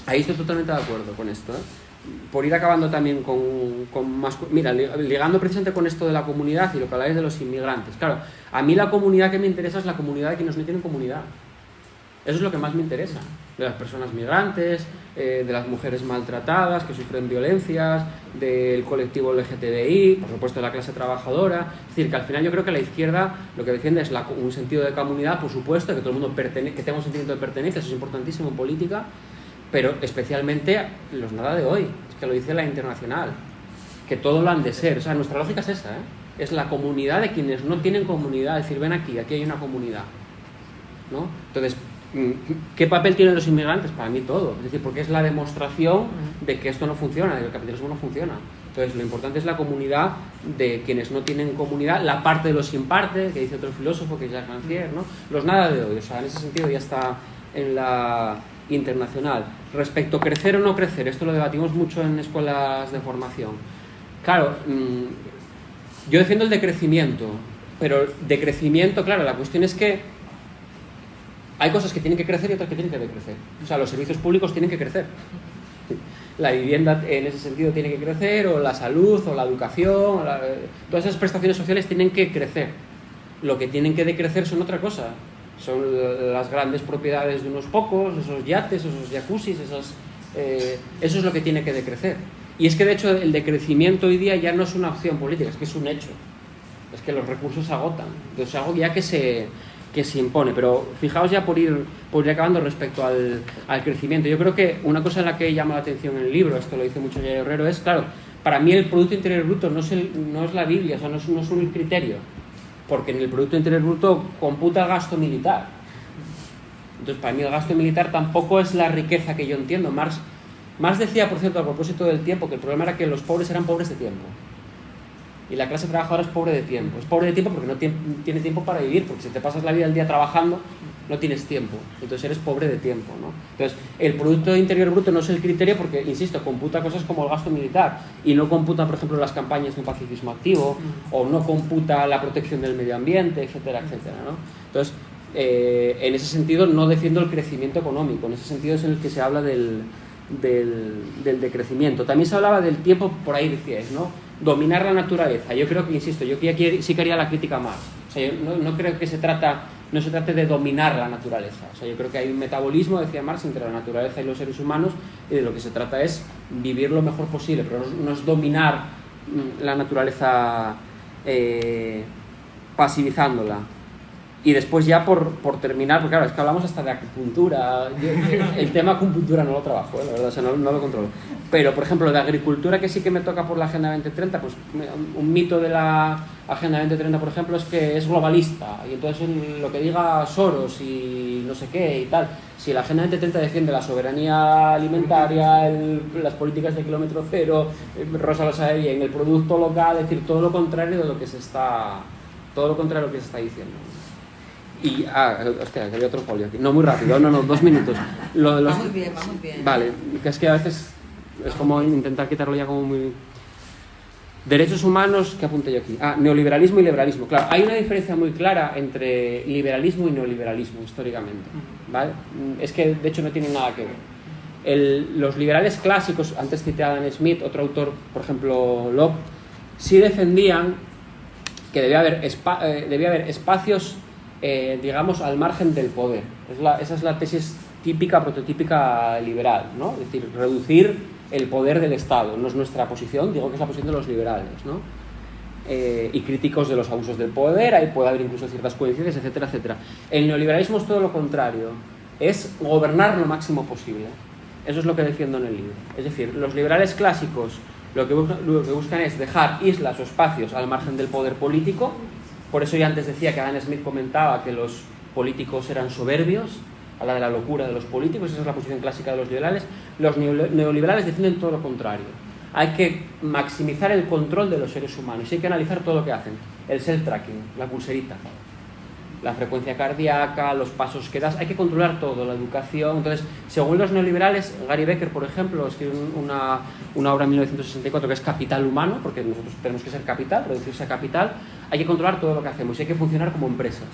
Ahí estoy totalmente de acuerdo con esto, ¿eh? Por ir acabando también con más... Mira, ligando precisamente con esto de la comunidad y lo que habláis de los inmigrantes. Claro, a mí la comunidad que me interesa es la comunidad de quienes no tienen comunidad. Eso es lo que más me interesa. De las personas migrantes, de las mujeres maltratadas que sufren violencias, del colectivo LGTBI, por supuesto de la clase trabajadora. Es decir, que al final yo creo que la izquierda lo que defiende es un sentido de comunidad, por supuesto, que todo el mundo que tenga un sentimiento de pertenencia, eso es importantísimo en política, pero especialmente los nada de hoy, es que lo dice la Internacional, que todo lo han de ser. O sea, nuestra lógica es esa, ¿eh? Es la comunidad de quienes no tienen comunidad, es decir, ven aquí hay una comunidad, ¿no? Entonces, ¿qué papel tienen los inmigrantes? Para mí todo, es decir, porque es la demostración de que esto no funciona, de que el capitalismo no funciona. Entonces, lo importante es la comunidad de quienes no tienen comunidad, la parte de los sin parte, que dice otro filósofo, que es Jacques Rancière, ¿no? Los nada de hoy, o sea, en ese sentido ya está en la Internacional. Respecto a crecer o no crecer, esto lo debatimos mucho en escuelas de formación. Claro, yo defiendo el decrecimiento, pero decrecimiento, claro, la cuestión es que hay cosas que tienen que crecer y otras que tienen que decrecer. O sea, los servicios públicos tienen que crecer. La vivienda en ese sentido tiene que crecer, o la salud, o la educación, todas esas prestaciones sociales tienen que crecer. Lo que tienen que decrecer son otra cosa. Son las grandes propiedades de unos pocos, esos yates, esos jacuzzis, eso es lo que tiene que decrecer. Y es que de hecho el decrecimiento hoy día ya no es una opción política, es que es un hecho. Es que los recursos se agotan. Entonces es algo ya que se impone. Pero fijaos ya por ir acabando respecto al crecimiento. Yo creo que una cosa en la que llama la atención en el libro, esto lo dice mucho Yayo Herrero, es, claro, para mí el Producto Interior Bruto no es la Biblia, o sea, no es un criterio. Porque en el Producto Interior Bruto computa el gasto militar. Entonces, para mí el gasto militar tampoco es la riqueza que yo entiendo. Marx decía, por cierto, a propósito del tiempo, que el problema era que los pobres eran pobres de tiempo. Y la clase trabajadora es pobre de tiempo. Es pobre de tiempo porque no tiene tiempo para vivir, porque si te pasas la vida el día trabajando, no tienes tiempo. Entonces eres pobre de tiempo, ¿no? Entonces, el Producto Interior Bruto no es el criterio porque, insisto, computa cosas como el gasto militar y no computa, por ejemplo, las campañas de un pacifismo activo o no computa la protección del medio ambiente, etcétera, etcétera, ¿no? Entonces, en ese sentido no defiendo el crecimiento económico, en ese sentido es en el que se habla del decrecimiento. También se hablaba del tiempo, por ahí decíais, ¿no? Dominar la naturaleza. Yo creo que, insisto, yo sí quería la crítica más. O sea, yo no creo que no se trate de dominar la naturaleza. O sea, yo creo que hay un metabolismo, decía Marx, entre la naturaleza y los seres humanos, y de lo que se trata es vivir lo mejor posible, pero no es dominar la naturaleza pasivizándola. Y después ya por terminar, porque claro, es que hablamos hasta de acupuntura, el tema acupuntura no lo trabajo, la verdad, o sea, no lo controlo. Pero, por ejemplo, de agricultura, que sí que me toca por la Agenda 2030, pues un mito de la Agenda 2030, por ejemplo, es que es globalista, y entonces lo que diga Soros y no sé qué y tal, si la Agenda 2030 defiende la soberanía alimentaria, las políticas de kilómetro cero, Rosa lo sabe bien, el producto local, es decir, todo lo contrario de lo que se está, diciendo. Y, hostia, que había otro folio aquí. No, muy rápido, no, 2 minutos. Vamos bien. Vale, que es que a veces es como intentar quitarlo ya como muy... Derechos humanos, ¿qué apunté yo aquí? Neoliberalismo y liberalismo. Claro, hay una diferencia muy clara entre liberalismo y neoliberalismo, históricamente, ¿vale? Es que, de hecho, no tienen nada que ver. Los liberales clásicos, antes cité a Adam Smith, otro autor, por ejemplo, Locke, sí defendían que debía haber espacios digamos, al margen del poder. Esa es la tesis típica, prototípica liberal, ¿no? Es decir, reducir el poder del Estado. No es nuestra posición, digo que es la posición de los liberales, ¿no? Y críticos de los abusos del poder, ahí puede haber incluso ciertas coincidencias, etcétera, etcétera. El neoliberalismo es todo lo contrario, es gobernar lo máximo posible. Eso es lo que defiendo en el libro. Es decir, los liberales clásicos lo que buscan es dejar islas o espacios al margen del poder político. Por eso yo antes decía que Adam Smith comentaba que los políticos eran soberbios, habla de la locura de los políticos, esa es la posición clásica de los liberales. Los neoliberales defienden todo lo contrario. Hay que maximizar el control de los seres humanos y hay que analizar todo lo que hacen. El self-tracking, la pulserita, la frecuencia cardíaca, los pasos que das, hay que controlar todo, la educación. Entonces, según los neoliberales, Gary Becker, por ejemplo, escribe una obra en 1964 que es Capital Humano, porque nosotros tenemos que ser capital, reducirse a capital, hay que controlar todo lo que hacemos y hay que funcionar como empresas.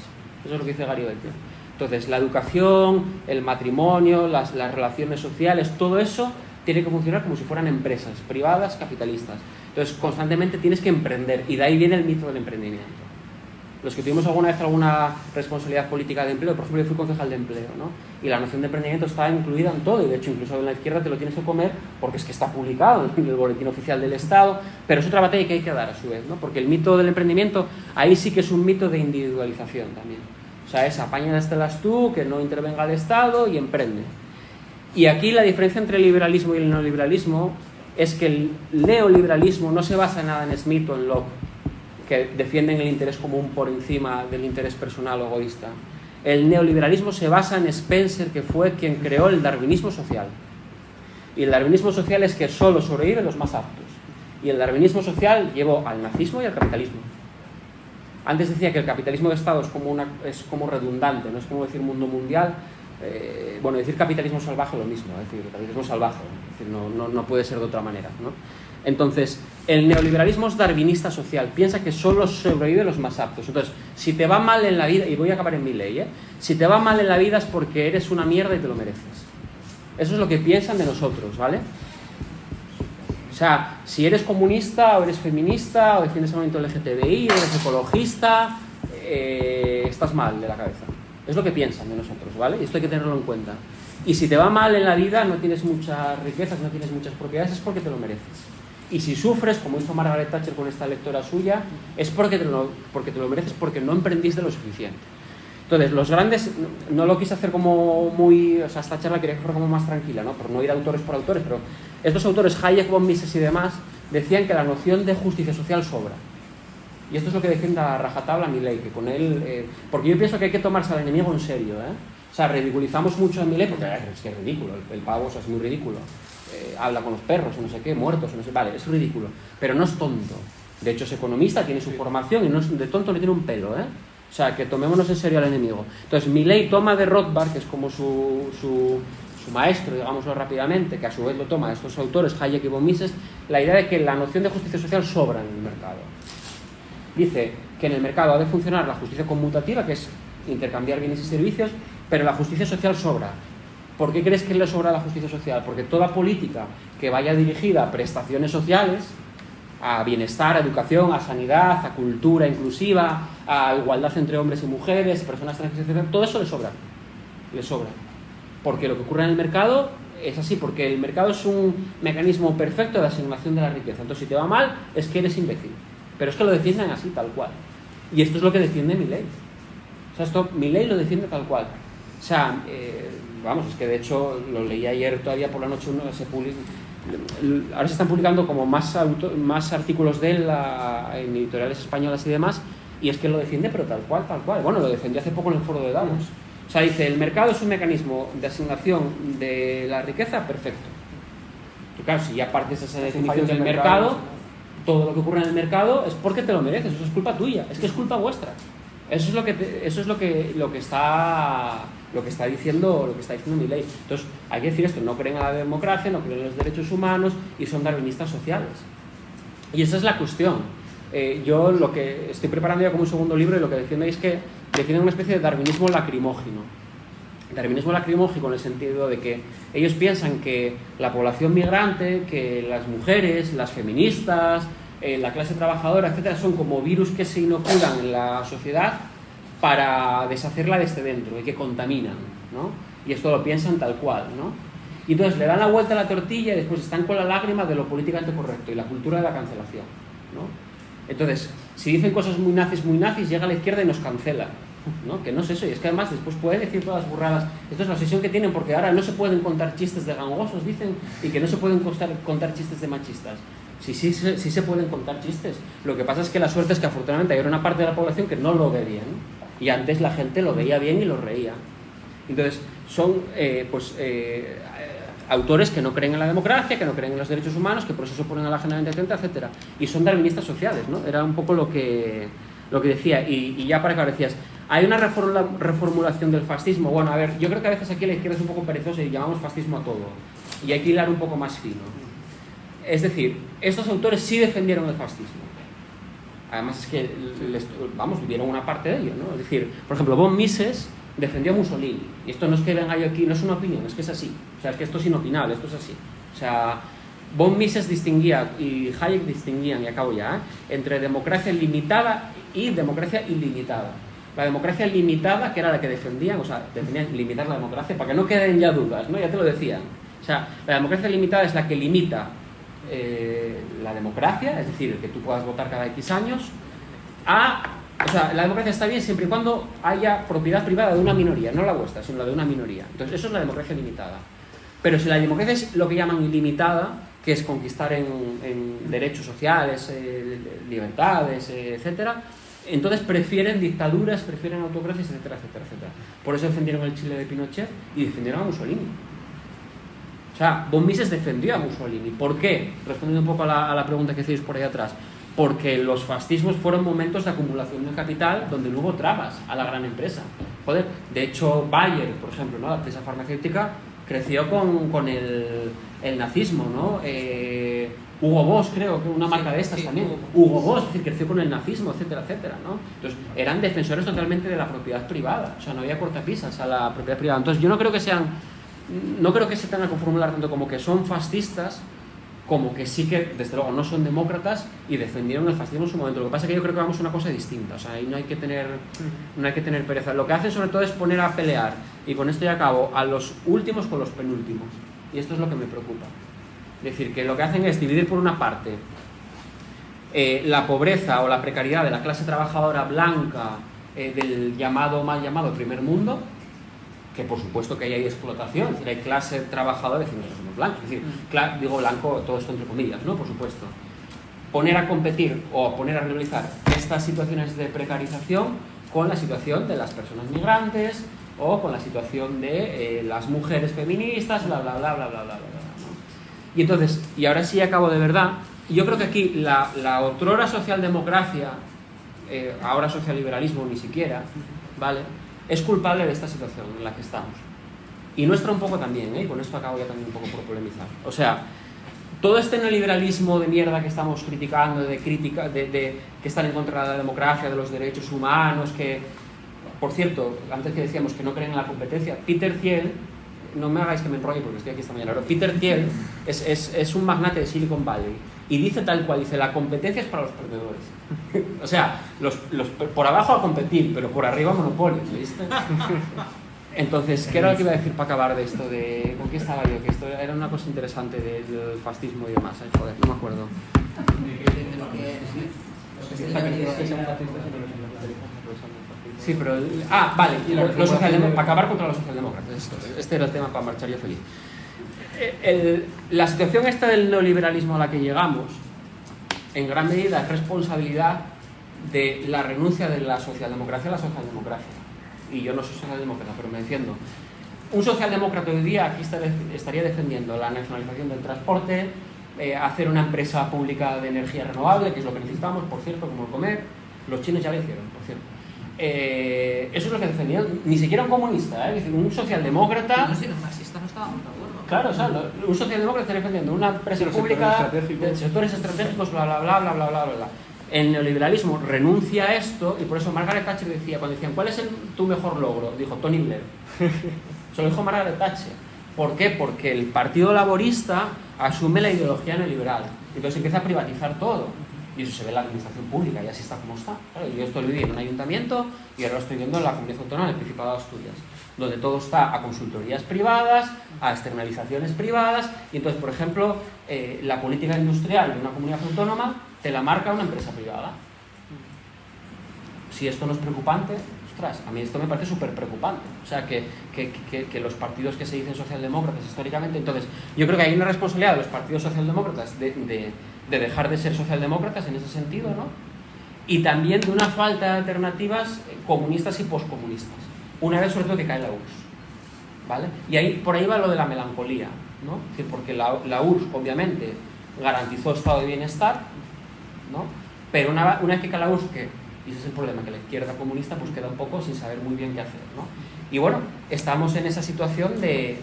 Eso es lo que dice Gary Becker. Entonces, la educación, el matrimonio, las relaciones sociales, todo eso tiene que funcionar como si fueran empresas privadas, capitalistas. Entonces, constantemente tienes que emprender y de ahí viene el mito del emprendimiento. Los que tuvimos alguna vez alguna responsabilidad política de empleo, por ejemplo, yo fui concejal de empleo, ¿no? Y la noción de emprendimiento está incluida en todo, y de hecho incluso en la izquierda te lo tienes que comer porque es que está publicado en el boletín oficial del Estado, pero es otra batalla que hay que dar a su vez, ¿no? Porque el mito del emprendimiento ahí sí que es un mito de individualización también. O sea, es apáñatelas tú, que no intervenga el Estado y emprende. Y aquí la diferencia entre el liberalismo y el neoliberalismo es que el neoliberalismo no se basa en nada en Smith o en Locke, que defienden el interés común por encima del interés personal o egoísta. El neoliberalismo se basa en Spencer, que fue quien creó el darwinismo social. Y el darwinismo social es que solo sobreviven los más aptos. Y el darwinismo social llevó al nazismo y al capitalismo. Antes decía que el capitalismo de Estado es como redundante, no es como decir mundo mundial. Bueno, decir capitalismo salvaje es lo mismo, es decir, capitalismo salvaje, es decir, no puede ser de otra manera, ¿no? Entonces, el neoliberalismo es darwinista social, piensa que solo sobreviven los más aptos. Entonces, si te va mal en la vida, y voy a acabar en mi ley, si te va mal en la vida es porque eres una mierda y te lo mereces. Eso es lo que piensan de nosotros, ¿vale? O sea, si eres comunista o eres feminista o defiendes el movimiento LGTBI o eres ecologista, estás mal de la cabeza. Es lo que piensan de nosotros, ¿vale? Y esto hay que tenerlo en cuenta. Y si te va mal en la vida, no tienes muchas riquezas, no tienes muchas propiedades, es porque te lo mereces. Y si sufres, como hizo Margaret Thatcher con esta lectora suya, es porque te lo mereces, porque no emprendiste lo suficiente. Entonces, los grandes, no lo quise hacer como muy... O sea, esta charla quería que fuera como más tranquila, ¿no? Por no ir autores por autores, pero estos autores, Hayek, von Mises y demás, decían que la noción de justicia social sobra. Y esto es lo que defiende a rajatabla Milley, que con él... porque yo pienso que hay que tomarse al enemigo en serio, O sea, ridiculizamos mucho a Milley porque es que es ridículo, el pavo, o sea, es muy ridículo. Habla con los perros, o no sé qué, muertos, o no sé, vale, es ridículo, pero no es tonto. De hecho, es economista, tiene su formación y no es, de tonto le tiene un pelo, O sea, que tomémonos en serio al enemigo. Entonces, Milley toma de Rothbard, que es como su maestro, digámoslo rápidamente, que a su vez lo toma de estos autores, Hayek y von Mises, la idea de que la noción de justicia social sobra en el mercado. Dice que en el mercado ha de funcionar la justicia conmutativa, que es intercambiar bienes y servicios, pero la justicia social sobra. ¿Por qué crees que le sobra la justicia social? Porque toda política que vaya dirigida a prestaciones sociales, a bienestar, a educación, a sanidad, a cultura inclusiva, a igualdad entre hombres y mujeres, personas trans, etc., todo eso le sobra. Le sobra. Porque lo que ocurre en el mercado es así, porque el mercado es un mecanismo perfecto de asignación de la riqueza. Entonces, si te va mal, es que eres imbécil. Pero es que lo defienden así, tal cual. Y esto es lo que defiende Milley. O sea, esto Milei lo defiende tal cual. O sea, vamos, es que de hecho lo leí ayer todavía por la noche, ahora se están publicando como más artículos de él en editoriales españolas y demás, y es que lo defiende pero tal cual. Bueno, lo defendió hace poco en el foro de Davos. O sea, dice, el mercado es un mecanismo de asignación de la riqueza perfecto. Y claro, si ya partes de esa definición del mercado, todo lo que ocurre en el mercado es porque te lo mereces, eso es culpa tuya, es que es culpa vuestra. Eso es lo que está diciendo Milei. Entonces, hay que decir esto, no creen en la democracia, no creen en los derechos humanos y son darwinistas sociales. Y esa es la cuestión. Yo lo que estoy preparando ya como un segundo libro y lo que defiendo es que defienden una especie de darwinismo lacrimógeno. Darwinismo lacrimógeno en el sentido de que ellos piensan que la población migrante, que las mujeres, las feministas, la clase trabajadora, etcétera, son como virus que se inoculan en la sociedad para deshacerla desde dentro y que contaminan, ¿no? Y esto lo piensan tal cual, ¿no? Y entonces le dan la vuelta a la tortilla y después están con la lágrima de lo políticamente correcto y la cultura de la cancelación, ¿no? Entonces, si dicen cosas muy nazis, llega a la izquierda y nos cancela, ¿no? Que no es eso, y es que además después pueden decir todas las burradas. Esto es la obsesión que tienen porque ahora no se pueden contar chistes de gangosos, dicen, y que no se pueden contar chistes de machistas. Sí se pueden contar chistes. Lo que pasa es que la suerte es que afortunadamente hay una parte de la población que no lo ve bien, y antes la gente lo veía bien y lo reía. Entonces, son autores que no creen en la democracia, que no creen en los derechos humanos, que por eso se oponen a la Agenda 2030, etcétera. Y son darwinistas sociales, ¿no? Era un poco lo que decía. Y ya para que decías, hay una reformulación del fascismo. Bueno, a ver, yo creo que a veces aquí la izquierda es un poco perezosa y llamamos fascismo a todo. Y hay que hilar un poco más fino. Es decir, estos autores sí defendieron el fascismo. Además es que, vivieron una parte de ello, ¿no? Es decir, por ejemplo, von Mises defendió a Mussolini. Y esto no es que venga yo aquí, no es una opinión, es que es así. O sea, es que esto es inopinable, esto es así. O sea, von Mises distinguía, y Hayek distinguían, y acabo ya, entre democracia limitada y democracia ilimitada. La democracia limitada, que era la que defendían limitar la democracia, para que no queden ya dudas, ¿no? Ya te lo decían. O sea, la democracia limitada es la que limita la democracia, es decir, que tú puedas votar cada X años, o sea, la democracia está bien siempre y cuando haya propiedad privada de una minoría, no la vuestra, sino la de una minoría. Entonces, eso es la democracia limitada. Pero si la democracia es lo que llaman ilimitada, que es conquistar en derechos sociales, libertades, etcétera, entonces prefieren dictaduras, prefieren autocracias, etcétera, etcétera, etcétera. Por eso defendieron el Chile de Pinochet y defendieron a Mussolini. O sea, von Mises defendió a Mussolini. ¿Por qué? Respondiendo un poco a la pregunta que hacéis por ahí atrás. Porque los fascismos fueron momentos de acumulación del capital donde no hubo trabas a la gran empresa. Joder, de hecho, Bayer, por ejemplo, ¿no? La empresa farmacéutica, creció con el nazismo, ¿no? Hugo Boss, creo que una marca de estas también. Hugo Boss, es decir, creció con el nazismo, etcétera, etcétera, ¿no? Entonces, eran defensores totalmente de la propiedad privada. O sea, no había cortapisas a la propiedad privada. Entonces, yo no creo que se tengan que formular tanto como que son fascistas, como que sí que, desde luego, no son demócratas y defendieron el fascismo en su momento. Lo que pasa es que yo creo que vamos a una cosa distinta. O sea, ahí no hay que tener pereza. Lo que hacen sobre todo es poner a pelear, y con esto ya acabo, a los últimos con los penúltimos. Y esto es lo que me preocupa. Es decir, que lo que hacen es dividir por una parte la pobreza o la precariedad de la clase trabajadora blanca del mal llamado primer mundo, que por supuesto que ahí hay explotación, es decir, hay clase trabajadora, es decir, nosotros somos blancos, es decir, digo blanco, todo esto entre comillas, ¿no? Por supuesto. Poner a competir o poner a rivalizar estas situaciones de precarización con la situación de las personas migrantes o con la situación de las mujeres feministas, bla, bla, bla, bla, bla, bla, bla, ¿no? Y entonces, y ahora sí acabo de verdad, yo creo que aquí la otrora socialdemocracia, ahora socialliberalismo ni siquiera, ¿vale?, es culpable de esta situación en la que estamos. Y nuestra un poco también, y con esto acabo ya también un poco por polemizar. O sea, todo este neoliberalismo de mierda que estamos criticando, de que están en contra de la democracia, de los derechos humanos, que, por cierto, antes que decíamos que no creen en la competencia, Peter Thiel, no me hagáis que me enrolle porque estoy aquí esta mañana, pero Peter Thiel es un magnate de Silicon Valley y dice tal cual, dice, la competencia es para los perdedores. O sea, los por abajo a competir, pero por arriba monopolios, ¿viste? Entonces, ¿qué era lo que iba a decir para acabar de esto? ¿Con qué estaba yo? Que esto era una cosa interesante del fascismo y demás. Joder, no me acuerdo. Sí, pero... vale, los socialdemócratas, para acabar contra los socialdemócratas, este era el tema para marchar yo feliz. La situación esta del neoliberalismo a la que llegamos, en gran medida es responsabilidad de la renuncia de la socialdemocracia a la socialdemocracia. Y yo no soy socialdemócrata, pero me defiendo. Un socialdemócrata hoy día aquí estaría defendiendo la nacionalización del transporte, hacer una empresa pública de energía renovable, que es lo que necesitamos, por cierto, como el comer. Los chinos ya lo hicieron, por cierto. Eso es lo que defendían. Ni siquiera un comunista, es decir, un socialdemócrata... No, si los marxistas no estábamos de acuerdo. Claro, o sea, un socialdemócrata está defendiendo una empresa pública de sectores estratégicos, bla, bla, bla, bla, bla, bla, bla. El neoliberalismo renuncia a esto y por eso Margaret Thatcher decía, cuando decían, ¿cuál es tu mejor logro? Dijo, Tony Blair. Se lo dijo Margaret Thatcher. ¿Por qué? Porque el Partido Laborista asume la ideología neoliberal. Entonces empieza a privatizar todo. Y eso se ve en la administración pública y así está como está. Claro, yo esto lo viví en un ayuntamiento y ahora lo estoy viendo en la Comunidad Autónoma del Principado de Asturias, donde todo está a consultorías privadas, a externalizaciones privadas, y entonces, por ejemplo, la política industrial de una comunidad autónoma te la marca una empresa privada. Si esto no es preocupante, ostras, a mí esto me parece súper preocupante. O sea, que los partidos que se dicen socialdemócratas históricamente, entonces, yo creo que hay una responsabilidad de los partidos socialdemócratas de dejar de ser socialdemócratas en ese sentido, ¿no? Y también de una falta de alternativas comunistas y poscomunistas. Una vez sobre todo que cae la URSS, ¿vale? Y ahí, por ahí va lo de la melancolía, ¿no? Es decir, porque la URSS obviamente garantizó estado de bienestar, ¿no? Pero una vez que cae la URSS, y ese es el problema, que la izquierda comunista pues queda un poco sin saber muy bien qué hacer, ¿no? Y bueno, estamos en esa situación de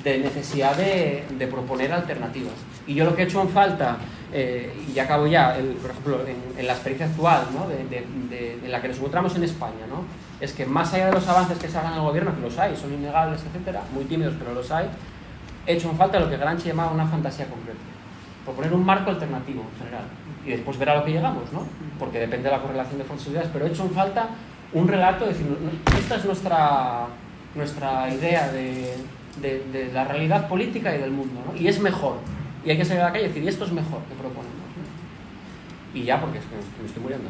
necesidad de proponer alternativas. Y yo lo que he hecho en falta, y acabo ya, por ejemplo, en la experiencia actual, ¿no? en la que nos encontramos en España, ¿no? Es que más allá de los avances que se hagan en el gobierno, que los hay, son innegables, etcétera, muy tímidos, pero los hay, he hecho en falta lo que Gramsci llamaba una fantasía concreta. Proponer un marco alternativo en general. Y después ver a lo que llegamos, ¿no? Porque depende de la correlación de fuerzas y ideas, pero he hecho en falta un relato, decir, esta es nuestra idea de la realidad política y del mundo, ¿no? Y es mejor. Y hay que salir a la calle y decir, y esto es mejor que proponemos, ¿no? Y ya, porque es que me estoy muriendo.